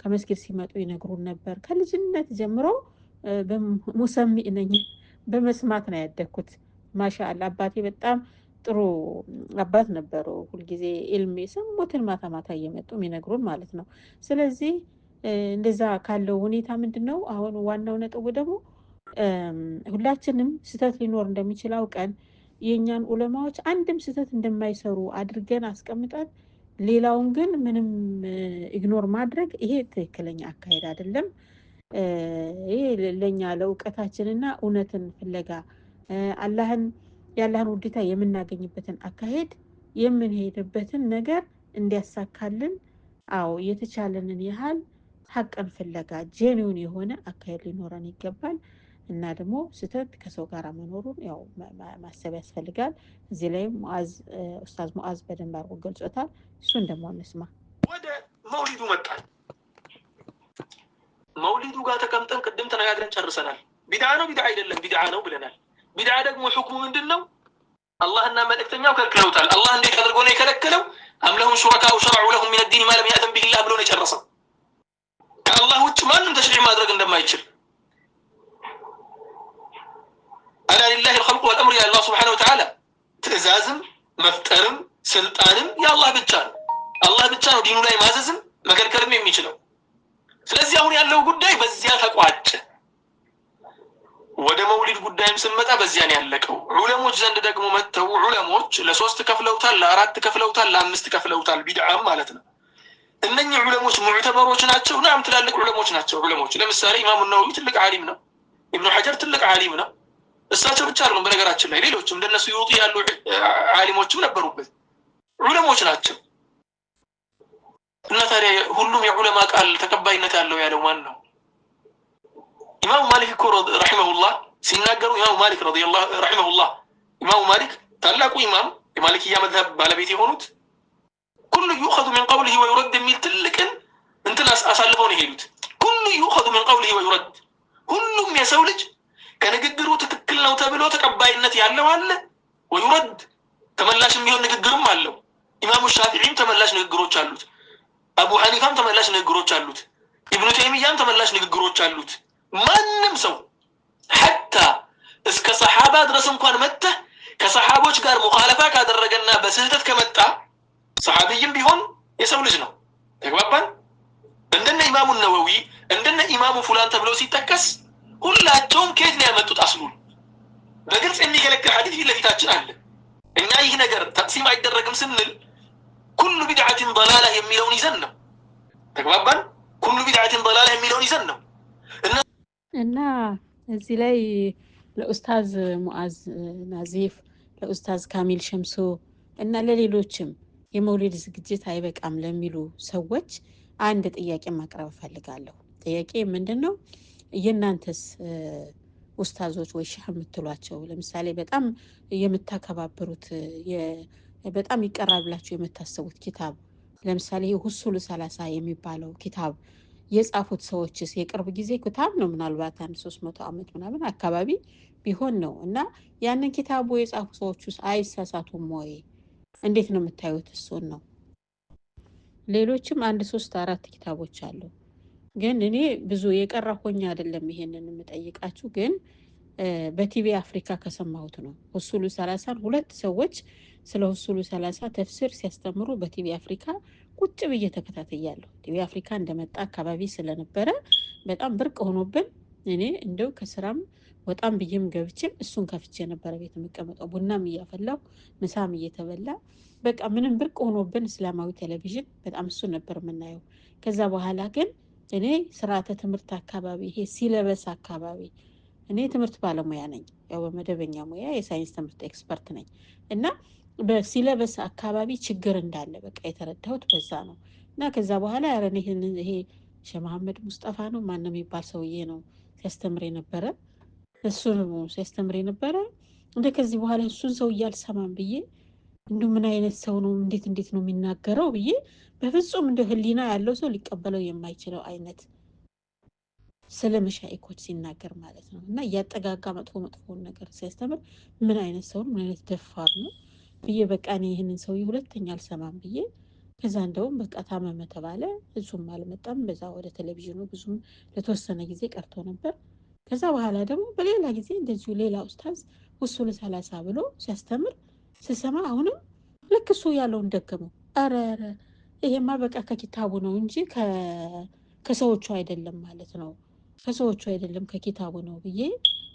ከመስጊድ ሲመጡ ይነግሩን ነበር። ከልጅነት ጀምሮ ሙሰሚ ነኝ በመስማት ነው ያደግኩት። ማሻአላ አባቴ በጣም ጥሩ አባት ነበሩ። ሁልጊዜ ኢልም የሰሙትን ማታ ማታ እየመጡ የሚነግሩን ማለት ነው። ስለዚህ እንደዛ ካለው ሁኔታ ምንድን ነው አሁን ዋናው ነጥቡ ደግሞ ሁላችንም ስህተት ሊኖር እንደሚችል አውቀን የእኛን ዑለማዎች አንድም ስህተት እንደማይሰሩ አድርገን አስቀምጠን ሌላውን ግን ምንም ኢግኖር ማድረግ ይሄ ትክክለኛ አካሄድ አይደለም። ይሄ ለኛ ለእውቀታችንና እውነትን ፍለጋ የአላህን ውዴታ የምናገኝበትን አካሄድ የምንሄድበትን ነገር እንዲያሳካልን አዎ የተቻለንን ያህል ሀቅን ፍለጋ ጄኒውን የሆነ አካሄድ ሊኖረን ይገባል። እና ደግሞ ስህተት ከሰው ጋር መኖሩን ያው ማሰብ ያስፈልጋል። እዚህ ላይ ኡስታዝ ሙአዝ በደንብ አድርጎ ገልጾታል። እሱን ደግሞ እንስማ። ወደ መውሊዱ መጣን። መውሊዱ ጋር ተቀምጠን ቅድም ተነጋግረን ጨርሰናል። ቢድዓ ነው ቢድዓ አይደለም ቢድዓ ነው ብለናል። ቢድዓ ደግሞ ሕክሙ ምንድን ነው? አላህና መልእክተኛው ከልክለውታል። አላህ እንዴት አድርጎ ነው የከለከለው? አም ለሁም ሹረካኡ ሸረዑ ለሁም ሚነ ዲን ማ ለም ያእዘን ቢሂላህ ብሎ ነው የጨረሰው። ከአላህ ውጭ ማንም ተሽሪዕ ማድረግ እንደማይችል አላ ሊላሂ አልኸልቁ ወልአምሩ ያ አላህ ሱብሓነሁ ወተዓላ። ትእዛዝም መፍጠርም ስልጣንም የአላህ ብቻ ነው። አላህ ብቻ ነው ዲኑ ላይ ማዘዝም መከልከልም የሚችለው። ስለዚህ አሁን ያለው ጉዳይ በዚያ ተቋጨ። ወደ መውሊድ ጉዳይም ስንመጣ በዚያ ነው ያለቀው። ዑለሞች ዘንድ ደግሞ መተው ዑለሞች ለሶስት ከፍለውታል፣ ለአራት ከፍለውታል፣ ለአምስት ከፍለውታል። ቢድዓም ማለት ነው። እነኚህ ዑለሞች ሙዕተበሮች ናቸው። ናም ትላልቅ ዑለሞች ናቸው። ዑለሞች ለምሳሌ ኢማሙ ነወዊ ትልቅ ዓሊም ነው። ኢብኑ ሐጀር ትልቅ ዓሊም ነው። እሳቸው ብቻ አይደሉም፣ በነገራችን ላይ ሌሎችም እንደነሱ ይወጡ ያሉ ዓሊሞችም ነበሩበት። ዑለሞች ናቸው። እና ታዲያ ሁሉም የዑለማ ቃል ተቀባይነት ያለው ያለው ማን ነው? ኢማሙ ማሊክ እኮ ረሒመሁላህ ሲናገሩ ኢማሙ ማሊክ ረሒመሁላህ ኢማሙ ማሊክ ታላቁ ኢማም የማሊክያ መዝሀብ ባለቤት የሆኑት ኩሉ ዩኸዙ ሚን ቀውሊሂ ወዩረድ የሚል ትልቅን እንትን አሳልፈው ነው የሄዱት። ኩሉ ዩኸዙ ሚን ቀውሊሂ ወዩረድ፣ ሁሉም የሰው ልጅ ከንግግሩ ትክክል ነው ተብሎ ተቀባይነት ያለው አለ፣ ወዩረድ ተመላሽ የሚሆን ንግግርም አለው። ኢማሙ ሻፊዒም ተመላሽ ንግግሮች አሉት። አቡ ሐኒፋም ተመላሽ ንግግሮች አሉት። ኢብኑ ተይሚያም ተመላሽ ንግግሮች አሉት። ማንም ሰው ሐታ እስከ ሰሓባ ድረስ እንኳን መጥተህ ከሰሓቦች ጋር ሙኻለፋ ካደረገና በስህተት ከመጣ ሰሓቢይም ቢሆን የሰው ልጅ ነው። ተግባባን? እንደነ ኢማሙ ነወዊ እንደነ ኢማሙ ፉላን ተብሎ ሲጠቀስ ሁላቸውም ከየት ነው ያመጡት? አስሉን በግልጽ የሚከለክል ሐዲስ ፊት ለፊታችን አለ። እኛ ይህ ነገር ተቅሲም አይደረግም ስንል ኩሉ ቢድዓትን ضላላ የሚለውን ይዘን ነው። ተግባባን? ኩሉ ቢድዓትን ضላላ የሚለውን ይዘን ነው። እና እዚህ ላይ ለኡስታዝ ሙአዝ ናዚፍ፣ ለኡስታዝ ካሚል ሸምሶ እና ለሌሎችም የመውሊድ ዝግጅት አይበቃም ለሚሉ ሰዎች አንድ ጥያቄ ማቅረብ እፈልጋለሁ። ጥያቄ ምንድን ነው? የእናንተስ ኡስታዞች ወይ ሼህ የምትሏቸው ለምሳሌ በጣም የምታከባብሩት በጣም ይቀራብላችሁ የምታስቡት ኪታብ ለምሳሌ ሁሱሉ ሰላሳ የሚባለው ኪታብ የጻፉት ሰዎችስ የቅርብ ጊዜ ክታብ ነው። ምናልባት 300 ዓመት ምናምን አካባቢ ቢሆን ነው። እና ያንን ኪታቡ የጻፉ ሰዎችስ አይሳሳቱም ወይ? እንዴት ነው የምታዩት? እሱን ነው። ሌሎችም 1 3 4 ኪታቦች አሉ። ግን እኔ ብዙ የቀረሆኛ አይደለም ይሄንን የምጠይቃችሁ፣ ግን በቲቪ አፍሪካ ከሰማሁት ነው። ሁሱሉ ሰላሳን 2 ሰዎች ስለ ሁሱሉ ሰላሳ ተፍሲር ሲያስተምሩ በቲቪ አፍሪካ ቁጭ ብዬ ተከታተያለሁ። ቲቪ አፍሪካ እንደመጣ አካባቢ ስለነበረ በጣም ብርቅ ሆኖብን እኔ እንደው ከስራም ወጣም ብዬም ገብቼም እሱን ከፍቼ ነበረ ቤት የምቀመጠው፣ ቡናም እያፈላሁ ምሳም እየተበላ በቃ ምንም ብርቅ ሆኖብን እስላማዊ ቴሌቪዥን በጣም እሱን ነበር የምናየው። ከዛ በኋላ ግን እኔ ስርዓተ ትምህርት አካባቢ ይሄ ሲለበስ አካባቢ እኔ ትምህርት ባለሙያ ነኝ፣ ያው በመደበኛ ሙያ የሳይንስ ትምህርት ኤክስፐርት ነኝ እና በሲለበስ አካባቢ ችግር እንዳለ በቃ የተረዳሁት በዛ ነው። እና ከዛ በኋላ ያረን ይሄ ሼህ መሐመድ ሙስጠፋ ነው ማንም የሚባል ሰውዬ ነው ሲያስተምር የነበረ፣ እሱ ነው ሲያስተምር የነበረ። እንደ ከዚህ በኋላ እሱን ሰው እያልሰማም ብዬ እንዲሁ ምን አይነት ሰው ነው? እንዴት ነው የሚናገረው ብዬ በፍጹም እንደ ህሊና ያለው ሰው ሊቀበለው የማይችለው አይነት ስለ መሻኢኮች ሲናገር ማለት ነው። እና እያጠጋጋ መጥፎውን ነገር ሲያስተምር ምን አይነት ሰው ነው? ምን አይነት ደፋር ነው ብዬ በቃ እኔ ይህንን ሰውዬ ሁለተኛ አልሰማም ብዬ ከዛ እንደውም በቃ ታመመ ተባለ። እሱም አልመጣም። በዛ ወደ ቴሌቪዥኑ ብዙም ለተወሰነ ጊዜ ቀርቶ ነበር። ከዛ በኋላ ደግሞ በሌላ ጊዜ እንደዚሁ ሌላ ኡስታዝ ውሱል ሰላሳ ብሎ ሲያስተምር ስሰማ አሁንም ልክ እሱ ያለውን ደገመው። ኧረ ይሄማ በቃ ከኪታቡ ነው እንጂ ከሰዎቹ አይደለም ማለት ነው። ከሰዎቹ አይደለም ከኪታቡ ነው ብዬ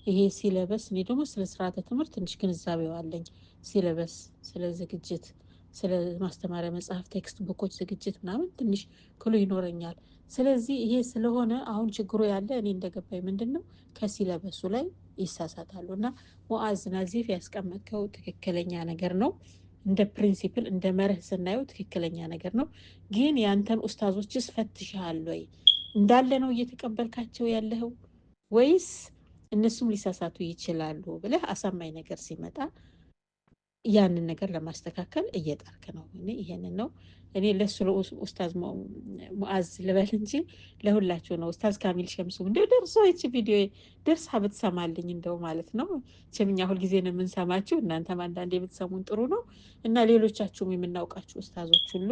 ይሄ ሲለበስ እኔ ደግሞ ስለ ስርዓተ ትምህርት ትንሽ ግንዛቤው አለኝ። ሲለበስ ስለ ዝግጅት ስለ ማስተማሪያ መጽሐፍ ቴክስት ቡኮች ዝግጅት ምናምን ትንሽ ክሉ ይኖረኛል። ስለዚህ ይሄ ስለሆነ አሁን ችግሩ ያለ እኔ እንደገባኝ ምንድነው ከሲለበሱ ላይ ይሳሳታሉ። እና ሙአዝ ናዚፍ ያስቀመጥከው ትክክለኛ ነገር ነው። እንደ ፕሪንሲፕል እንደ መርህ ስናየው ትክክለኛ ነገር ነው። ግን ያንተን ኡስታዞችስ ፈትሸሃል ወይ? እንዳለ ነው እየተቀበልካቸው ያለኸው ወይስ እነሱም ሊሳሳቱ ይችላሉ ብለህ አሳማኝ ነገር ሲመጣ ያንን ነገር ለማስተካከል እየጣርክ ነው? እኔ ይሄንን ነው እኔ ለሱ ኡስታዝ ሙአዝ ልበል እንጂ ለሁላችሁ ነው። ኡስታዝ ካሚል ሸምሱ እንደው ደርሶ ይቺ ቪዲዮ ደርሳ ብትሰማልኝ እንደው ማለት ነው። ቸምኛ ሁልጊዜ ነው የምንሰማችሁ፣ እናንተም አንዳንዴ ብትሰሙን ጥሩ ነው። እና ሌሎቻችሁም የምናውቃችሁ ኡስታዞች ሁሉ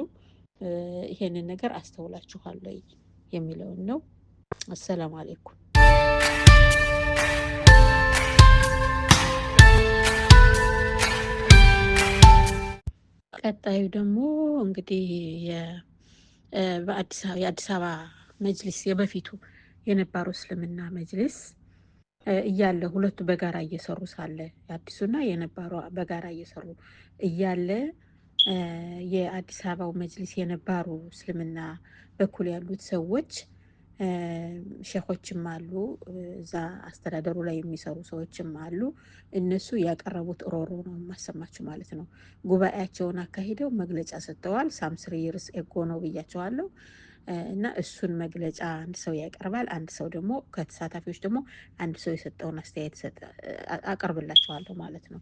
ይሄንን ነገር አስተውላችኋል ወይ የሚለውን ነው። አሰላሙ አለይኩም። ቀጣዩ ደግሞ እንግዲህ የአዲስ አበባ መጅሊስ የበፊቱ የነባሩ እስልምና መጅሊስ እያለ ሁለቱ በጋራ እየሰሩ ሳለ የአዲሱና የነባሩ በጋራ እየሰሩ እያለ የአዲስ አበባው መጅሊስ የነባሩ እስልምና በኩል ያሉት ሰዎች ሼኾችም አሉ፣ እዛ አስተዳደሩ ላይ የሚሰሩ ሰዎችም አሉ። እነሱ ያቀረቡት ሮሮ ነው የማሰማችሁ ማለት ነው። ጉባኤያቸውን አካሂደው መግለጫ ሰጥተዋል። ሳምስሪ ርስ ኤጎ ነው ብያቸዋለሁ። እና እሱን መግለጫ አንድ ሰው ያቀርባል። አንድ ሰው ደግሞ ከተሳታፊዎች ደግሞ አንድ ሰው የሰጠውን አስተያየት አቀርብላቸዋለሁ ማለት ነው።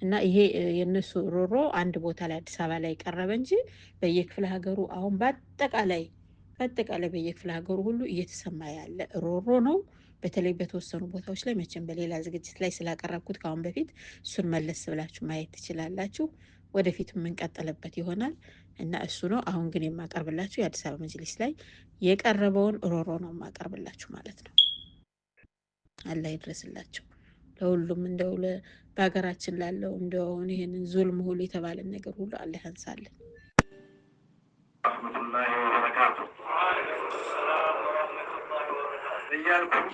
እና ይሄ የነሱ ሮሮ አንድ ቦታ ላይ አዲስ አበባ ላይ ቀረበ እንጂ በየክፍለ ሀገሩ አሁን በአጠቃላይ በየክፍለ ሀገሩ ሁሉ እየተሰማ ያለ ሮሮ ነው። በተለይ በተወሰኑ ቦታዎች ላይ መቼም በሌላ ዝግጅት ላይ ስላቀረብኩት ከአሁን በፊት እሱን መለስ ብላችሁ ማየት ትችላላችሁ። ወደፊት የምንቀጥልበት ይሆናል እና እሱ ነው። አሁን ግን የማቀርብላችሁ የአዲስ አበባ መጅሊስ ላይ የቀረበውን ሮሮ ነው የማቀርብላችሁ ማለት ነው። አላህ ይድረስላችሁ ለሁሉም። እንደው በሀገራችን ላለው እንደው ይሄንን ዙልም ሁሉ የተባለን ነገር ሁሉ አላህ ያንሳልን። ረህመቱላሂ ወበረካቱ እያልኩኝ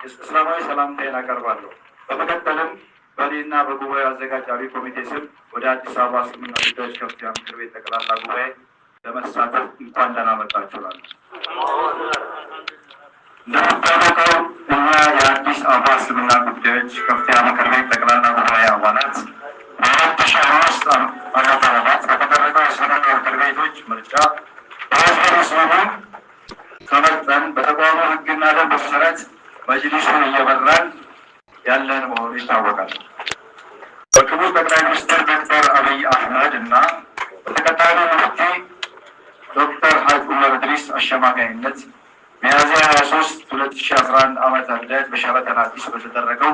እስላማዊ ሰላምታዬን አቀርባለሁ። በመቀጠልም በእኔና በጉባኤው አዘጋጅ አብይ ኮሚቴ ስም ወደ አዲስ አበባ እስልምና ጉዳዮች ከፍተኛ ምክር ቤት ጠቅላላ ጉባኤ ለመሳተፍ እንኳን ደህና መጣችሁ እላለሁ። እንደሚታወቀው እኛ የአዲስ አበባ እስልምና ጉዳዮች ከፍተኛ ምክር ቤት ጠቅላላ ጉባኤ አባላት በ2005 ዓመተ ምህረት በተደረገው የእስልምና ምክር ቤቶች ምርጫ በህዝበ ሙስሊሙ ተመርጠን በተቋሙ ሕግና ደንብ መሰረት መጅሊሱን እየመራን ያለን መሆኑ ይታወቃል። በክቡር ጠቅላይ ሚኒስትር ዶክተር አብይ አህመድ እና በተቀዳሚ ሙፍቲ ዶክተር ሀጂ ዑመር ኢድሪስ አሸማጋይነት ሚያዝያ 23 2011 ዓመተ ምህረት በሸራተን አዲስ በተደረገው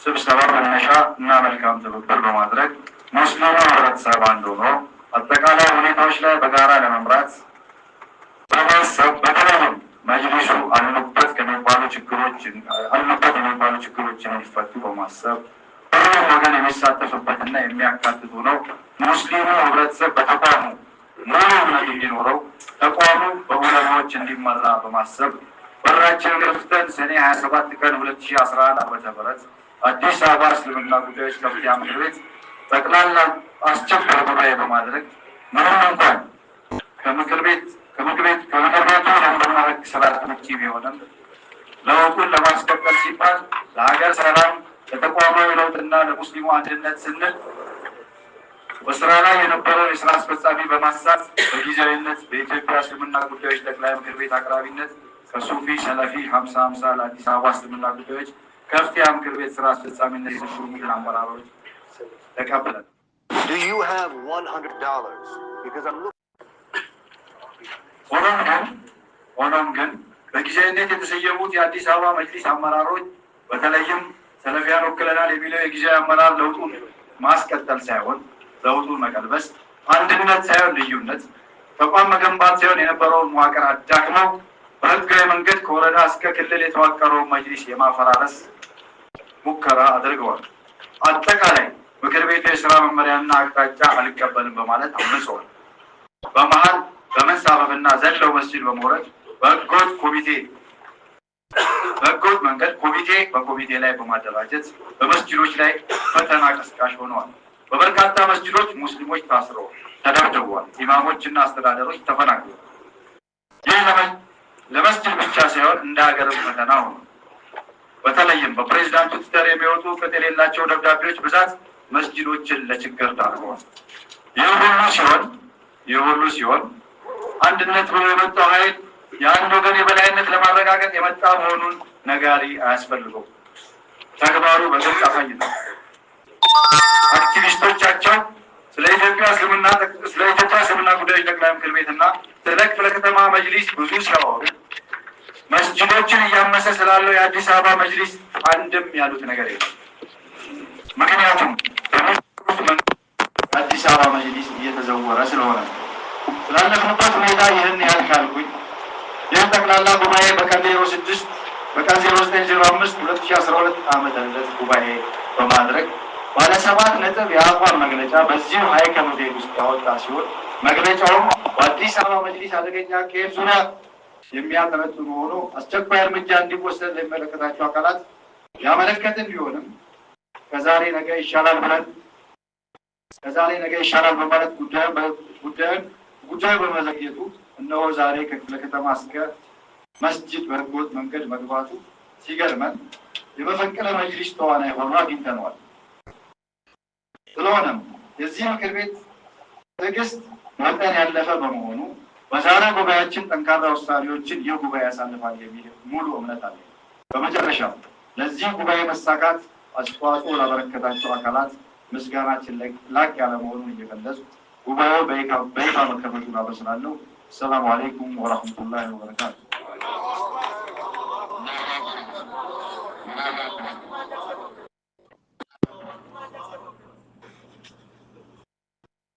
ስብሰባ መነሻ እና መልካም ትብብር በማድረግ ሙስሊሙ ህብረተሰብ አንድ ሆኖ አጠቃላይ ሁኔታዎች ላይ በጋራ ለመምራት በማሰብ በተለይም መጅሊሱ አሉበት የሚባሉ ችግሮችን እንዲፈቱ በማሰብ ሁሉም ወገን የሚሳተፍበትና የሚያካትቱ ነው። ሙስሊሙ ህብረተሰብ በተቋሙ ሙሉ እምነት እንዲኖረው ተቋሙ በዑለማዎች እንዲመራ በማሰብ በራችንን ከፍተን ሰኔ 27 ቀን 2011 ዓመተ ምህረት አዲስ አበባ እስልምና ጉዳዮች ከፍተኛ ምክር ቤት ጠቅላላ አስቸኳይ ጉባኤ በማድረግ ምንም እንኳን ከምክር ቤቱ ደንብና ህግ ስርዓት ውጪ ቢሆንም ለውጡን ለማስቀጠል ሲባል ለሀገር ሰላም፣ ለተቋማዊ ለውጥና ለሙስሊሙ አንድነት ስንል በስራ ላይ የነበረውን የስራ አስፈጻሚ በማንሳት በጊዜያዊነት በኢትዮጵያ እስልምና ጉዳዮች ጠቅላይ ምክር ቤት አቅራቢነት ከሱፊ ሰለፊ 50-50 ለአዲስ አበባ እስልምና ጉዳዮች ከፍተኛ ምክር ቤት ስራ አስፈጻሚነት የተሾሙትን አመራሮች ተቀብለን Do you have $100? Because I'm looking. ሆኖም ግን በጊዜያዊነት የተሰየሙት የአዲስ አበባ መጅሊስ አመራሮች በተለይም ሰለፊያን ወክለናል የሚለው የጊዜያዊ አመራር ለውጡን ማስቀጠል ሳይሆን ለውጡን መቀልበስ፣ አንድነት ሳይሆን ልዩነት፣ ተቋም መገንባት ሳይሆን የነበረውን መዋቅር አዳክመው በህጋዊ መንገድ ከወረዳ እስከ ክልል የተዋቀረውን መጅሊስ የማፈራረስ ሙከራ አድርገዋል። አጠቃላይ ምክር ቤቱ የስራ መመሪያና አቅጣጫ አልቀበልም በማለት አምፀዋል። በመሀል በመንሳበብና ዘለው መስጂድ በመውረድ በህገወጥ መንገድ ኮሚቴ በኮሚቴ ላይ በማደራጀት በመስጂዶች ላይ ፈተና ቀስቃሽ ሆነዋል። በበርካታ መስጂዶች ሙስሊሞች ታስረው ተደብድበዋል። ኢማሞችና አስተዳደሮች ተፈናቅለዋል። ይህ ለመስጂድ ብቻ ሳይሆን እንደ ሀገርም ፈተና ሆነ። በተለይም በፕሬዚዳንቱ ትዊተር የሚወጡ ቅጥ የሌላቸው ደብዳቤዎች ብዛት መስጂዶችን ለችግር ዳርገዋል። ይህ ሁሉ ሲሆን አንድነት ብሎ የመጣው ኃይል የአንድ ወገን የበላይነት ለማረጋገጥ የመጣ መሆኑን ነጋሪ አያስፈልገው። ተግባሩ በግልጽ አሳይቷል። አክቲቪስቶቻቸው ስለ ኢትዮጵያ እስልምና ጉዳዮች ጠቅላይ ምክር ቤትና ስለ ክፍለ ከተማ መጅሊስ ብዙ ሲያወሩ መስጂዶችን እያመሰ ስላለው የአዲስ አበባ መጅሊስ አንድም ያሉት ነገር የለም። ምክንያቱም አዲስ አበባ መጅሊስ እየተዘወረ ስለሆነ ስላለፍንበት ሁኔታ ይህን ያህል ካልኩኝ ይህ ጠቅላላ ጉባኤ በቀን 09/05/2012 ዓመተ ምህረት ጉባኤ በማድረግ ባለ 7 ነጥብ የአቋም መግለጫ በዚሁ ሀይከ ሞዴል ውስጥ ያወጣ ሲሆን መግለጫውም በአዲስ አበባ መጅሊስ አደገኛ አካሄድ ዙሪያ የሚያጠነጥኑ ሆኖ አስቸኳይ እርምጃ እንዲወሰድ ለሚመለከታቸው አካላት ያመለከትን ቢሆንም ከዛሬ ነገ ይሻላል በማለት ጉዳዩ በመዘግየቱ እነሆ ዛሬ ከክፍለ ከተማ እስከ መስጂድ በህገወጥ መንገድ መግባቱ ሲገርመን የመፈንቅለ መጅሊስ ተዋናይ ሆኖ አግኝተነዋል። ስለሆነም የዚህ ምክር ቤት ትዕግስት መጠን ያለፈ በመሆኑ በዛሬ ጉባኤያችን ጠንካራ ውሳኔዎችን ይህ ጉባኤ ያሳልፋል የሚል ሙሉ እምነት አለ። በመጨረሻ ለዚህ ጉባኤ መሳካት አስተዋጽኦ ላበረከታቸው አካላት ምስጋናችን ላቅ ያለ መሆኑን እየገለጹ ጉባኤው በይፋ መከፈቱን አበስራለሁ። ሰላም አለይኩም ወራህመቱላሂ ወበረካቱ።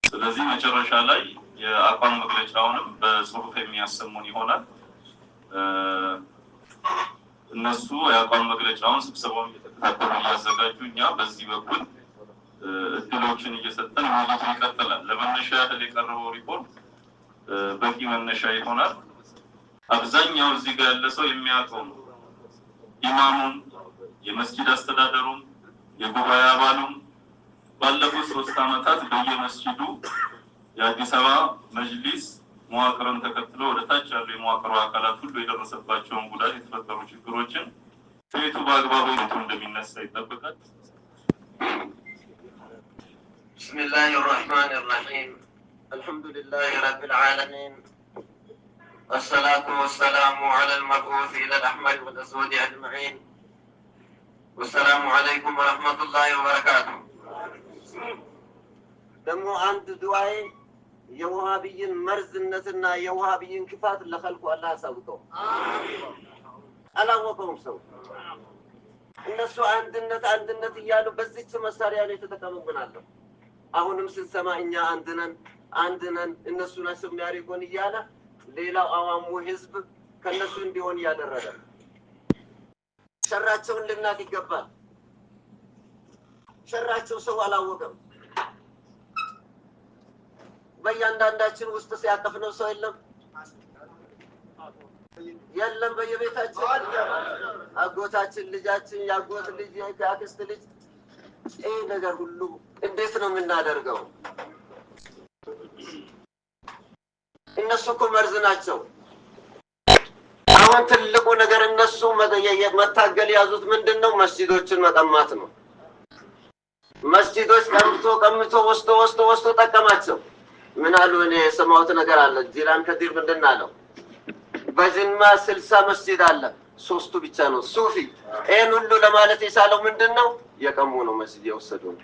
ስለዚህ መጨረሻ ላይ የአቋም መግለጫውንም በጽሁፍ የሚያሰሙን ይሆናል። እነሱ የአቋም መግለጫውን ስብሰባውን እየተከታተሉ እያዘጋጁ እኛ በዚህ በኩል እድሎችን እየሰጠን ውይይቱ ይቀጥላል። ለመነሻ ያህል የቀረበው ሪፖርት በቂ መነሻ ይሆናል። አብዛኛው እዚህ ጋር ያለ ሰው የሚያውቀው ነው። ኢማሙም፣ የመስጂድ አስተዳደሩም፣ የጉባኤ አባሉም ባለፉት 3 ዓመታት በየመስጂዱ የአዲስ አበባ መጅሊስ መዋቅርን ተከትሎ ወደ ታች ያሉ የመዋቅሩ አካላት ሁሉ የደረሰባቸውን ጉዳት፣ የተፈጠሩ ችግሮችን ቤቱ በአግባቡ እንደሚነሳ ይጠበቃል። بسم الله الرحمن الرحيم الحمد لله رب العالمين الصلاة والسلام على المبعوث إلى الأحمر والأسود أجمعين والسلام عليكم ورحمة الله وبركاته دمو عند دعاء የውሃብይን መርዝነትና የውሃብይን ክፋት ለኸልቁ አላህ አሳውቀው። አላወቀውም ሰው እነሱ አንድነት እያሉ በዚች መሳሪያ ላይ ተጠቀሙብናል። አሁንም ስንሰማ እኛ አንድነን እነሱ ናቸው የሚያሪቁን እያለ ሌላው አዋሙ ህዝብ ከነሱ እንዲሆን እያደረገ ሸራቸውን ልናት ይገባል። ሸራቸው ሰው አላወቀም። በእያንዳንዳችን ውስጥ ሲያቀፍነው ሰው የለም በየቤታችን አጎታችን፣ ልጃችን፣ ያጎት ልጅ፣ የአክስት ልጅ ይህ ነገር ሁሉ እንዴት ነው የምናደርገው? እነሱ እኮ መርዝ ናቸው። አሁን ትልቁ ነገር እነሱ መታገል ያዙት ምንድን ነው? መስጂዶችን መቀማት ነው። መስጂዶች ቀምቶ ወስዶ ጠቀማቸው። ምን አሉ? እኔ የሰማሁት ነገር አለ። ጂላን ከዲር ምንድን አለው? በጅማ 60 መስጂድ አለ፣ 3ቱ ብቻ ነው ሱፊ። ይህን ሁሉ ለማለት የቻለው ምንድን ነው? የቀሙ ነው መስጂድ የወሰዱ ነው።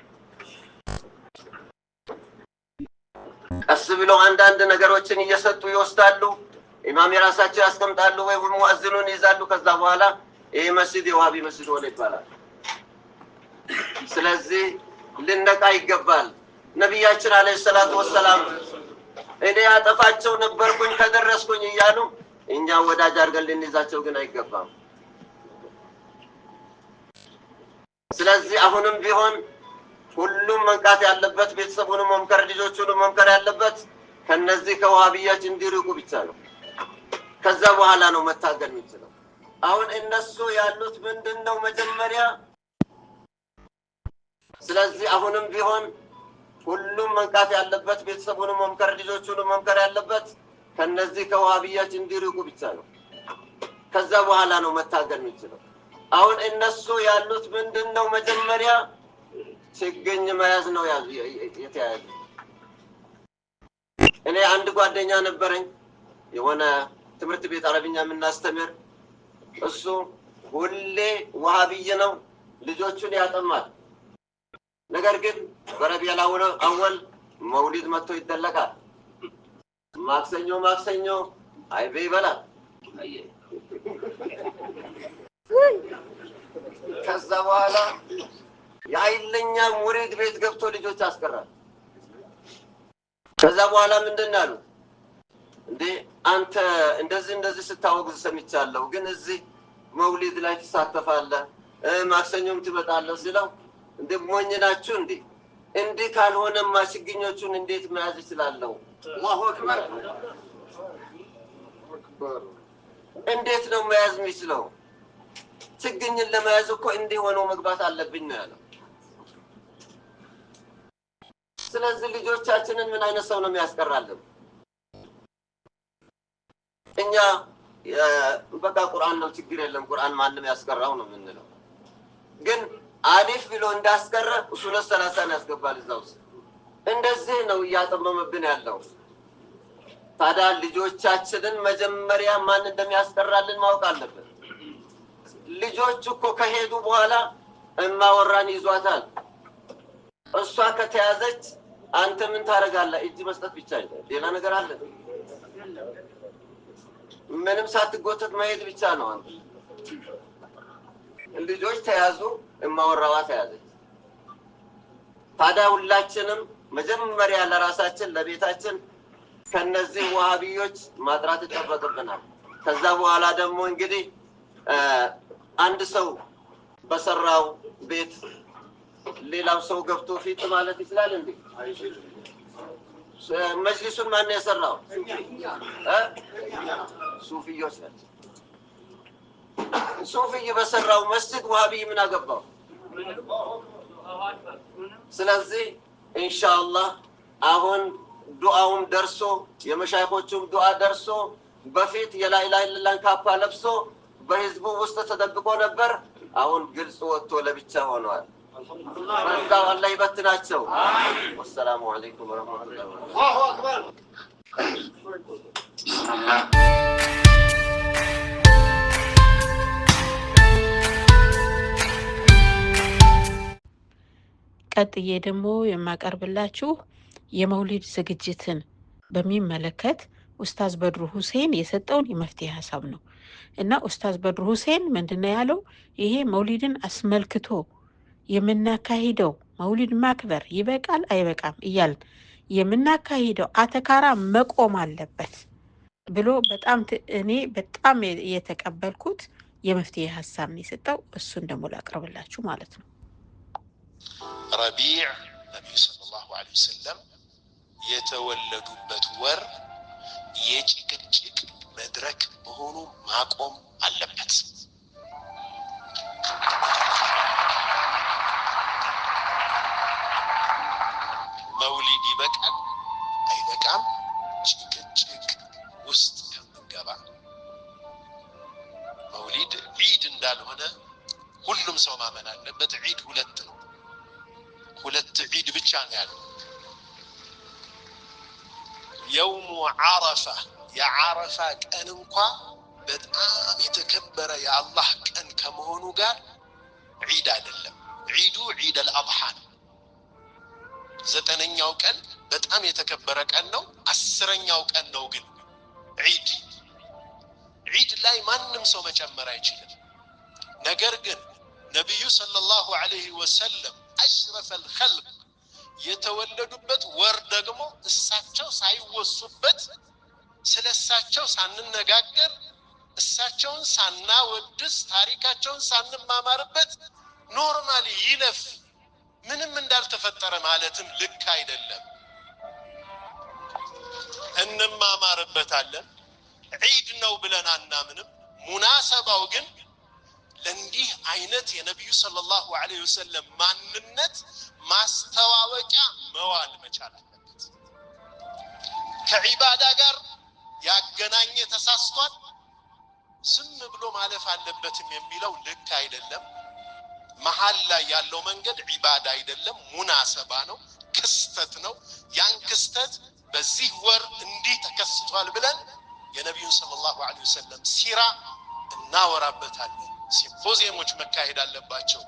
ቀስ ብለው አንዳንድ ነገሮችን እየሰጡ ይወስዳሉ። ኢማም የራሳቸው ያስቀምጣሉ ወይ ሙአዚኑን ይዛሉ። ከዛ በኋላ ይሄ መስጂድ የዋሃቢ መስጂድ ሆነ ይባላል። ስለዚህ ልንነቃ ይገባል። ነቢያችን አለይሂ ሰላቱ ወሰላም እኔ ያጠፋቸው ነበርኩኝ ከደረስኩኝ እያሉ እኛ ወዳጅ አድርገን ልንይዛቸው ግን አይገባም። ስለዚህ አሁንም ቢሆን ሁሉም መንቃት ያለበት ቤተሰቡን መምከር ልጆቹን መምከር ያለበት ከነዚህ ከዋሃቢያች እንዲርቁ ብቻ ነው። ከዛ በኋላ ነው መታገል የሚችለው። አሁን እነሱ ያሉት ምንድነው መጀመሪያ። ስለዚህ አሁንም ቢሆን ሁሉም መንቃት ያለበት ቤተሰቡን መምከር ልጆቹን መምከር ያለበት ከነዚህ ከዋሃቢያች እንዲርቁ ብቻ ነው። ከዛ በኋላ ነው መታገል የሚችለው። አሁን እነሱ ያሉት ምንድነው መጀመሪያ ችግኝ መያዝ ነው የተያያዙ። እኔ አንድ ጓደኛ ነበረኝ የሆነ ትምህርት ቤት አረብኛ የምናስተምር። እሱ ሁሌ ዋሃቢይ ነው፣ ልጆቹን ያጠማል። ነገር ግን በረቢዑል አወል መውሊድ መጥቶ ይደለቃል። ማክሰኞ አይቤ ይበላል። ከዛ በኋላ የኃይለኛ ሙሪድ ቤት ገብቶ ልጆች ያስቀራል። ከዛ በኋላ ምንድን ነው ያሉት? እንዴ አንተ እንደዚህ ስታወግዝ ሰምቻለሁ፣ ግን እዚህ መውሊድ ላይ ትሳተፋለህ፣ ማክሰኞም ትመጣለህ ሲለው እንዴ ሞኝ ናችሁ እንዴ? እንዲህ ካልሆነማ ችግኞቹን እንዴት መያዝ ይችላለሁ? አላሁ አክበር። እንዴት ነው መያዝ የሚችለው? ችግኝን ለመያዝ እኮ እንዲህ ሆኖ መግባት አለብኝ ነው ያለው። ስለዚህ ልጆቻችንን ምን አይነት ሰው ነው የሚያስቀራልን? እኛ በቃ ቁርአን ነው ችግር የለም ቁርአን ማንም ያስቀራው ነው የምንለው። ግን አሊፍ ብሎ እንዳስቀረ ኡሱለ ሰላሳን ያስገባል እዛ ውስጥ። እንደዚህ ነው እያጠመመብን ያለው። ታዲያ ልጆቻችንን መጀመሪያ ማን እንደሚያስቀራልን ማወቅ አለብን። ልጆች እኮ ከሄዱ በኋላ እማወራን ይዟታል። እሷ ከተያዘች አንተ ምን ታደርጋለህ? እጅ መስጠት ብቻ አይደለም፣ ሌላ ነገር አለ? ምንም ሳትጎተት መሄድ ብቻ ነው። አንተ ልጆች ተያዙ፣ እማወራዋ ተያዘች። ታዲያ ሁላችንም መጀመሪያ ለራሳችን ለቤታችን ከነዚህ ዋሃቢዮች ማጥራት ይጠበቅብናል። ከዛ በኋላ ደግሞ እንግዲህ አንድ ሰው በሰራው ቤት ሌላው ሰው ገብቶ ፊት ማለት ይችላል እንዴ? መጅሊሱን ማን የሰራው? ሱፊዮች ናቸው። ሱፊይ በሰራው መስጂድ ዋሃቢይ ምን አገባው? ስለዚህ ኢንሻአላህ አሁን ዱዓውም ደርሶ የመሻይኾቹም ዱዓ ደርሶ በፊት የላኢላሃ ኢለላህን ካባ ለብሶ በህዝቡ ውስጥ ተደብቆ ነበር። አሁን ግልጽ ወጥቶ ለብቻ ሆኗል። በዛው አላህ ይበትናቸው። ወሰላሙ አለይኩም ወረህመቱላሂ ወበረካቱህ። አላሁ አክበር። ቀጥዬ ደግሞ የማቀርብላችሁ የመውሊድ ዝግጅትን በሚመለከት ኡስታዝ በድሩ ሁሴን የሰጠውን የመፍትሄ ሀሳብ ነው እና ኡስታዝ በድሩ ሁሴን ምንድነው ያለው? ይሄ መውሊድን አስመልክቶ የምናካሂደው መውሊድ ማክበር ይበቃል አይበቃም እያልን የምናካሂደው አተካራ መቆም አለበት ብሎ እኔ በጣም የተቀበልኩት የመፍትሄ ሀሳብ ነው የሰጠው። እሱን ደግሞ ላቅርብላችሁ ማለት ነው። ረቢዕ ነቢዩ ሰለላሁ ዐለይሂ ወሰለም የተወለዱበት ወር የጭቅጭቅ መድረክ መሆኑ ማቆም አለበት። መውሊድ ይበቃል አይበቃም ጭቅጭቅ ውስጥ ከምንገባ መውሊድ ዒድ እንዳልሆነ ሁሉም ሰው ማመን አለበት። ዒድ ሁለት ነው። ሁለት ዒድ ብቻ ነው ያለው። የውሙ ዓረፋ የዓረፋ ቀን እንኳ በጣም የተከበረ የአላህ ቀን ከመሆኑ ጋር ዒድ አይደለም። ዒዱ ዒድ አልአድሓ ነው። 9ኛው ቀን በጣም የተከበረ ቀን ነው። 10ኛው ቀን ነው ግን ዒድ። ዒድ ላይ ማንም ሰው መጨመር አይችልም። ነገር ግን ነቢዩ ሰለላሁ ዐለይሂ ወሰለም አሽረፈል ኸልቅ የተወለዱበት ወር ደግሞ እሳቸው ሳይወሱበት ስለ እሳቸው ሳንነጋገር እሳቸውን ሳናወድስ ታሪካቸውን ሳንማማርበት ኖርማሊ ይለፍ ምንም እንዳልተፈጠረ ማለትም ልክ አይደለም። እንማማርበታለን። ዒድ ነው ብለን አናምንም። ሙናሰባው ግን ለእንዲህ አይነት የነቢዩ ሰለላሁ ዐለይሂ ወሰለም ማንነት ማስተዋወቂያ መዋል መቻል አለበት። ከዒባዳ ጋር ያገናኘ ተሳስቷል፣ ዝም ብሎ ማለፍ አለበትም የሚለው ልክ አይደለም። መሀል ላይ ያለው መንገድ ዒባዳ አይደለም፣ ሙናሰባ ነው፣ ክስተት ነው። ያን ክስተት በዚህ ወር እንዲህ ተከስቷል ብለን የነቢዩን ሰለላሁ ዐለይሂ ወሰለም ሲራ እናወራበታለን። ሲምፖዚየሞች መካሄድ አለባቸው።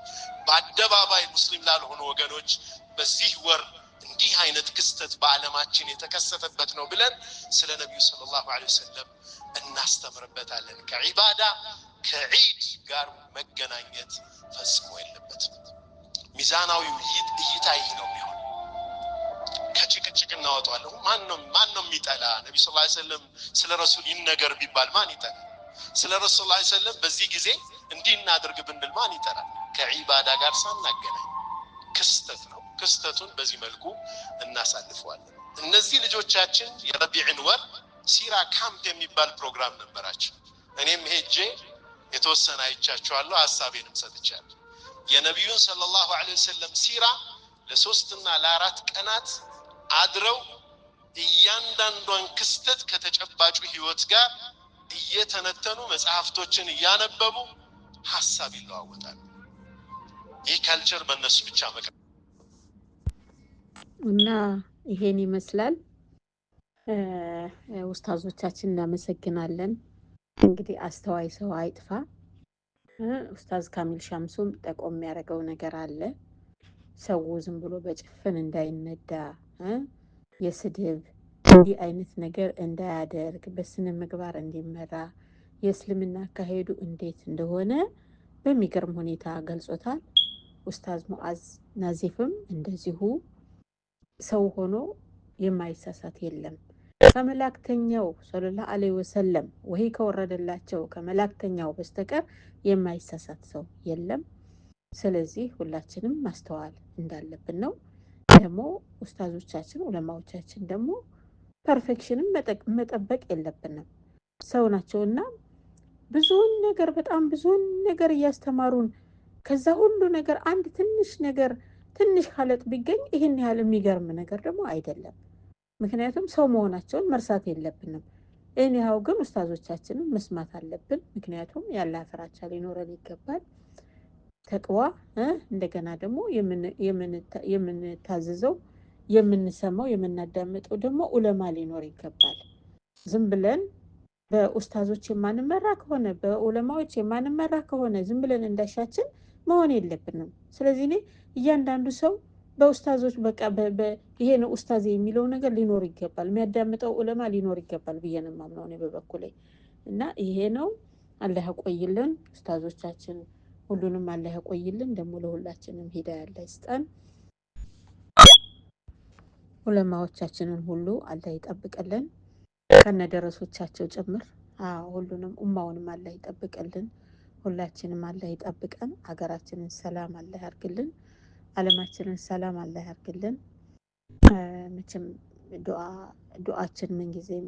በአደባባይ ሙስሊም ላልሆኑ ወገኖች በዚህ ወር እንዲህ አይነት ክስተት በዓለማችን የተከሰተበት ነው ብለን ስለ ነቢዩ ሰለላሁ ዐለይሂ ወሰለም እናስተምርበታለን። ከዒባዳ ከዒድ ጋር መገናኘት ፈጽሞ የለበትም። ሚዛናዊ እይታ ይህ ነው የሚሆን። ከጭቅጭቅ እናወጣዋለን። ማን ነው የሚጠላ? ነቢ ስ ሰለም ስለ ረሱል ይነገር ቢባል ማን ይጠላ? ስለ ረሱል ላ ሰለም በዚህ ጊዜ እንዲህ እናድርግ ብንል ማን ይጠላል? ከዒባዳ ጋር ሳናገናኝ ክስተት ነው። ክስተቱን በዚህ መልኩ እናሳልፈዋለን። እነዚህ ልጆቻችን የረቢዕን ወር ሲራ ካምፕ የሚባል ፕሮግራም ነበራቸው። እኔም ሄጄ የተወሰነ አይቻቸዋለሁ፣ ሀሳቤንም ሰጥቻለሁ። የነቢዩን ሰለላሁ ዐለይሂ ወሰለም ሲራ ለ3 እና ለ4 ቀናት አድረው እያንዳንዷን ክስተት ከተጨባጩ ህይወት ጋር እየተነተኑ መጽሐፍቶችን እያነበቡ ሀሳብ ይለዋወጣሉ። ይህ ካልቸር በእነሱ ብቻ እና ይሄን ይመስላል። ኡስታዞቻችን እናመሰግናለን። እንግዲህ አስተዋይ ሰው አይጥፋ። ኡስታዝ ካሚል ሻምሱም ጠቆም የሚያደርገው ነገር አለ። ሰው ዝም ብሎ በጭፍን እንዳይነዳ፣ የስድብ እንዲህ አይነት ነገር እንዳያደርግ፣ በስነ ምግባር እንዲመራ የእስልምና አካሄዱ እንዴት እንደሆነ በሚገርም ሁኔታ ገልጾታል። ኡስታዝ ሙዓዝ ናዚፍም እንደዚሁ ሰው ሆኖ የማይሳሳት የለም። ከመላእክተኛው ሰለላሁ ዐለይሂ ወሰለም ወህይ ከወረደላቸው ከመላእክተኛው በስተቀር የማይሳሳት ሰው የለም። ስለዚህ ሁላችንም ማስተዋል እንዳለብን ነው። ደግሞ ኡስታዞቻችን ዑለማዎቻችን ደግሞ ፐርፌክሽንም መጠበቅ የለብንም። ሰው ናቸውና ብዙውን ነገር በጣም ብዙውን ነገር እያስተማሩን ከዛ ሁሉ ነገር አንድ ትንሽ ሀለጥ ቢገኝ ይህን ያህል የሚገርም ነገር ደግሞ አይደለም። ምክንያቱም ሰው መሆናቸውን መርሳት የለብንም። እኔው ግን ኡስታዞቻችንን መስማት አለብን። ምክንያቱም ያላህ ፍራቻ ሊኖረን ይገባል። ተቅዋ እንደገና ደግሞ የምንታዘዘው የምንሰማው የምናዳምጠው ደግሞ ዑለማ ሊኖር ይገባል። ዝም ብለን በኡስታዞች የማንመራ ከሆነ በዑለማዎች የማንመራ ከሆነ ዝም ብለን እንዳሻችን መሆን የለብንም። ስለዚህ እኔ እያንዳንዱ ሰው በኡስታዞች በቃ ይሄ ነው ኡስታዝ የሚለው ነገር ሊኖር ይገባል። የሚያዳምጠው ዑለማ ሊኖር ይገባል ብዬ ነው የማምነው እኔ በበኩሌ። እና ይሄ ነው። አላህ ያቆይልን ኡስታዞቻችን፣ ሁሉንም አላህ ያቆይልን። ደግሞ ለሁላችንም ሂዳያ አላህ ይስጠን። ዑለማዎቻችንን ሁሉ አላህ ይጠብቅልን ከነደረሶቻቸው ጭምር። ሁሉንም ኡማውንም አላህ ይጠብቅልን። ሁላችንም አላህ ይጠብቀን። ሀገራችንን ሰላም አላህ ያርግልን። ዓለማችንን ሰላም አላህ ያርግልን። መቼም ዱዓችን ምንጊዜም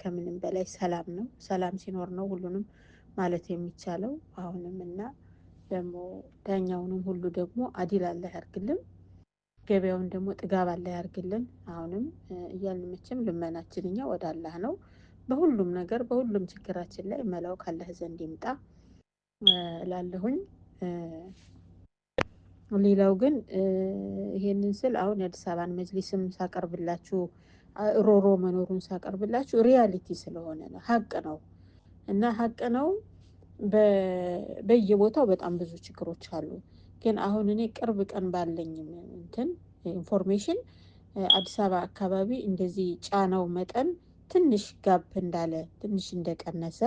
ከምንም በላይ ሰላም ነው። ሰላም ሲኖር ነው ሁሉንም ማለት የሚቻለው። አሁንም እና ደግሞ ዳኛውንም ሁሉ ደግሞ አዲል አላህ ያርግልን። ገበያውን ደግሞ ጥጋብ አላህ ያርግልን። አሁንም እያልን መቼም ልመናችን እኛ ወደ አላህ ነው። በሁሉም ነገር በሁሉም ችግራችን ላይ መላው ካላህ ዘንድ ይምጣ እላለሁኝ። ሌላው ግን ይሄንን ስል አሁን የአዲስ አበባን መጅሊስም ሳቀርብላችሁ ሮሮ መኖሩን ሳቀርብላችሁ ሪያሊቲ ስለሆነ ነው፣ ሀቅ ነው እና ሀቅ ነው። በየቦታው በጣም ብዙ ችግሮች አሉ። ግን አሁን እኔ ቅርብ ቀን ባለኝ እንትን ኢንፎርሜሽን አዲስ አበባ አካባቢ እንደዚህ ጫናው መጠን ትንሽ ጋፕ እንዳለ ትንሽ እንደቀነሰ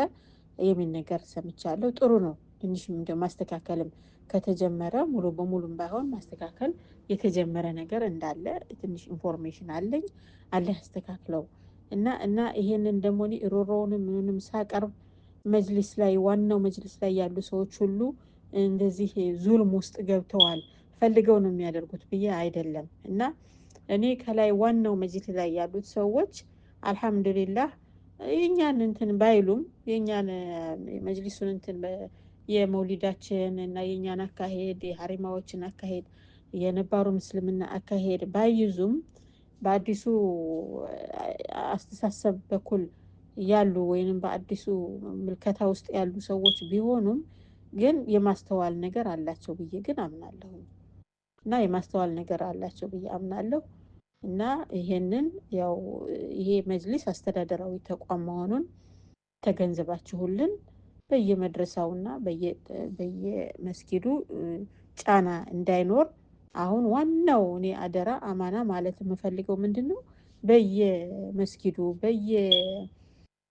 የሚል ነገር ሰምቻለሁ። ጥሩ ነው። ትንሽም እንደ ማስተካከልም ከተጀመረ ሙሉ በሙሉም ባይሆን ማስተካከል የተጀመረ ነገር እንዳለ ትንሽ ኢንፎርሜሽን አለኝ። አለ ያስተካክለው እና ይሄንን ደግሞ እኔ ሮሮውንም ምንም ሳቀርብ መጅሊስ ላይ ዋናው መጅሊስ ላይ ያሉ ሰዎች ሁሉ እንደዚህ ዙልም ውስጥ ገብተዋል ፈልገው ነው የሚያደርጉት ብዬ አይደለም። እና እኔ ከላይ ዋናው መጅሊስ ላይ ያሉት ሰዎች አልሐምዱሊላህ የኛን እንትን ባይሉም የኛን መጅሊሱን እንትን የመውሊዳችን እና የኛን አካሄድ የሀሪማዎችን አካሄድ የነባሩ ምስልምና አካሄድ ባይዙም በአዲሱ አስተሳሰብ በኩል ያሉ ወይንም በአዲሱ ምልከታ ውስጥ ያሉ ሰዎች ቢሆኑም ግን የማስተዋል ነገር አላቸው ብዬ ግን አምናለሁ። እና የማስተዋል ነገር አላቸው ብዬ አምናለሁ። እና ይሄንን ያው ይሄ መጅሊስ አስተዳደራዊ ተቋም መሆኑን ተገንዝባችሁልን በየመድረሳውና በየመስጊዱ ጫና እንዳይኖር አሁን ዋናው እኔ አደራ አማና ማለት የምፈልገው ምንድነው? በየመስጊዱ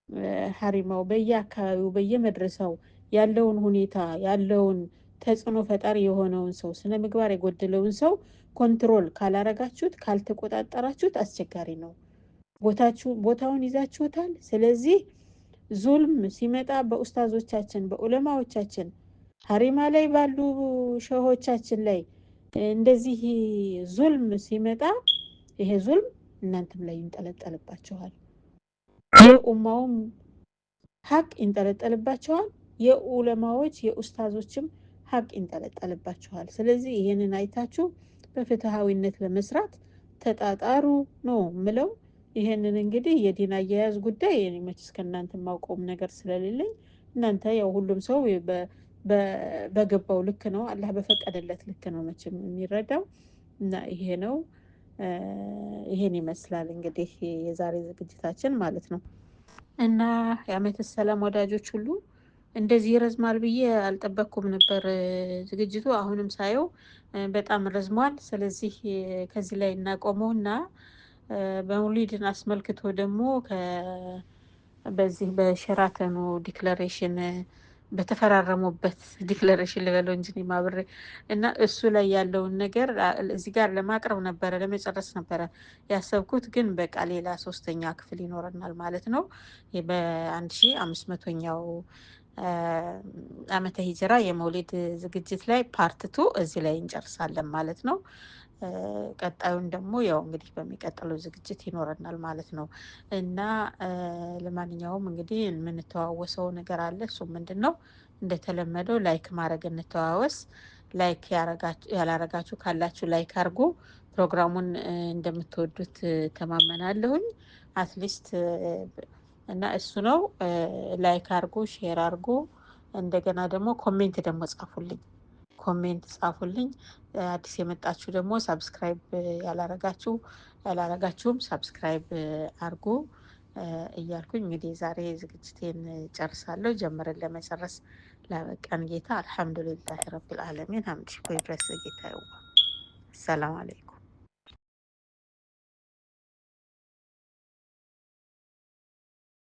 በየሀሪማው በየአካባቢው በየመድረሳው ያለውን ሁኔታ ያለውን ተጽዕኖ ፈጣሪ የሆነውን ሰው ስነ ምግባር የጎደለውን ሰው ኮንትሮል ካላረጋችሁት ካልተቆጣጠራችሁት አስቸጋሪ ነው። ቦታውን ይዛችሁታል። ስለዚህ ዙልም ሲመጣ በኡስታዞቻችን በዑለማዎቻችን ሀሪማ ላይ ባሉ ሸሆቻችን ላይ እንደዚህ ዙልም ሲመጣ ይሄ ዙልም እናንተም ላይ ይንጠለጠልባችኋል። የኡማውም ሀቅ ይንጠለጠልባችኋል። የዑለማዎች የኡስታዞችም ሀቅ ይንጠለጠልባችኋል። ስለዚህ ይሄንን አይታችሁ በፍትሃዊነት ለመስራት ተጣጣሩ ነው ምለው። ይሄንን እንግዲህ የዲን አያያዝ ጉዳይ እኔ መችስ ከእናንተ የማውቀውም ነገር ስለሌለኝ እናንተ ያው ሁሉም ሰው በገባው ልክ ነው አላህ በፈቀደለት ልክ ነው መቼም የሚረዳው እና ይሄ ነው። ይሄን ይመስላል እንግዲህ የዛሬ ዝግጅታችን ማለት ነው። እና የዓመተ ሰላም ወዳጆች ሁሉ እንደዚህ ይረዝማል ብዬ አልጠበቅኩም ነበር። ዝግጅቱ አሁንም ሳየው በጣም ረዝሟል። ስለዚህ ከዚህ ላይ እናቆመውና በመውሊድን አስመልክቶ ደግሞ በዚህ በሸራተኑ ዲክለሬሽን በተፈራረሙበት ዲክለሬሽን ልበለው እንጂ እኔ ማብሬ እና እሱ ላይ ያለውን ነገር እዚህ ጋር ለማቅረብ ነበረ ለመጨረስ ነበረ ያሰብኩት። ግን በቃ ሌላ ሶስተኛ ክፍል ይኖረናል ማለት ነው። በ1500ኛው ዓመተ ሂጅራ የመውሊድ ዝግጅት ላይ ፓርትቱ እዚህ ላይ እንጨርሳለን ማለት ነው። ቀጣዩን ደግሞ ያው እንግዲህ በሚቀጥለው ዝግጅት ይኖረናል ማለት ነው። እና ለማንኛውም እንግዲህ የምንተዋወሰው ነገር አለ። እሱ ምንድን ነው? እንደተለመደው ላይክ ማድረግ እንተዋወስ። ላይክ ያላረጋችሁ ካላችሁ ላይክ አድርጉ። ፕሮግራሙን እንደምትወዱት ተማመናለሁኝ። አትሊስት እና እሱ ነው። ላይክ አድርጉ፣ ሼር አድርጉ። እንደገና ደግሞ ኮሜንት ደግሞ ጻፉልኝ። ኮሜንት ጻፉልኝ። አዲስ የመጣችሁ ደግሞ ሳብስክራይብ ያላረጋችሁም ሳብስክራይብ አድርጉ እያልኩኝ እንግዲህ ዛሬ ዝግጅቴን ጨርሳለሁ። ጀምረን ለመጨረስ ላበቃን ጌታ አልሐምዱሊላህ ረብል ዓለሚን ሐምድ ሽኩር ይድረስ ጌታ ይዋ። ሰላም አለይኩም።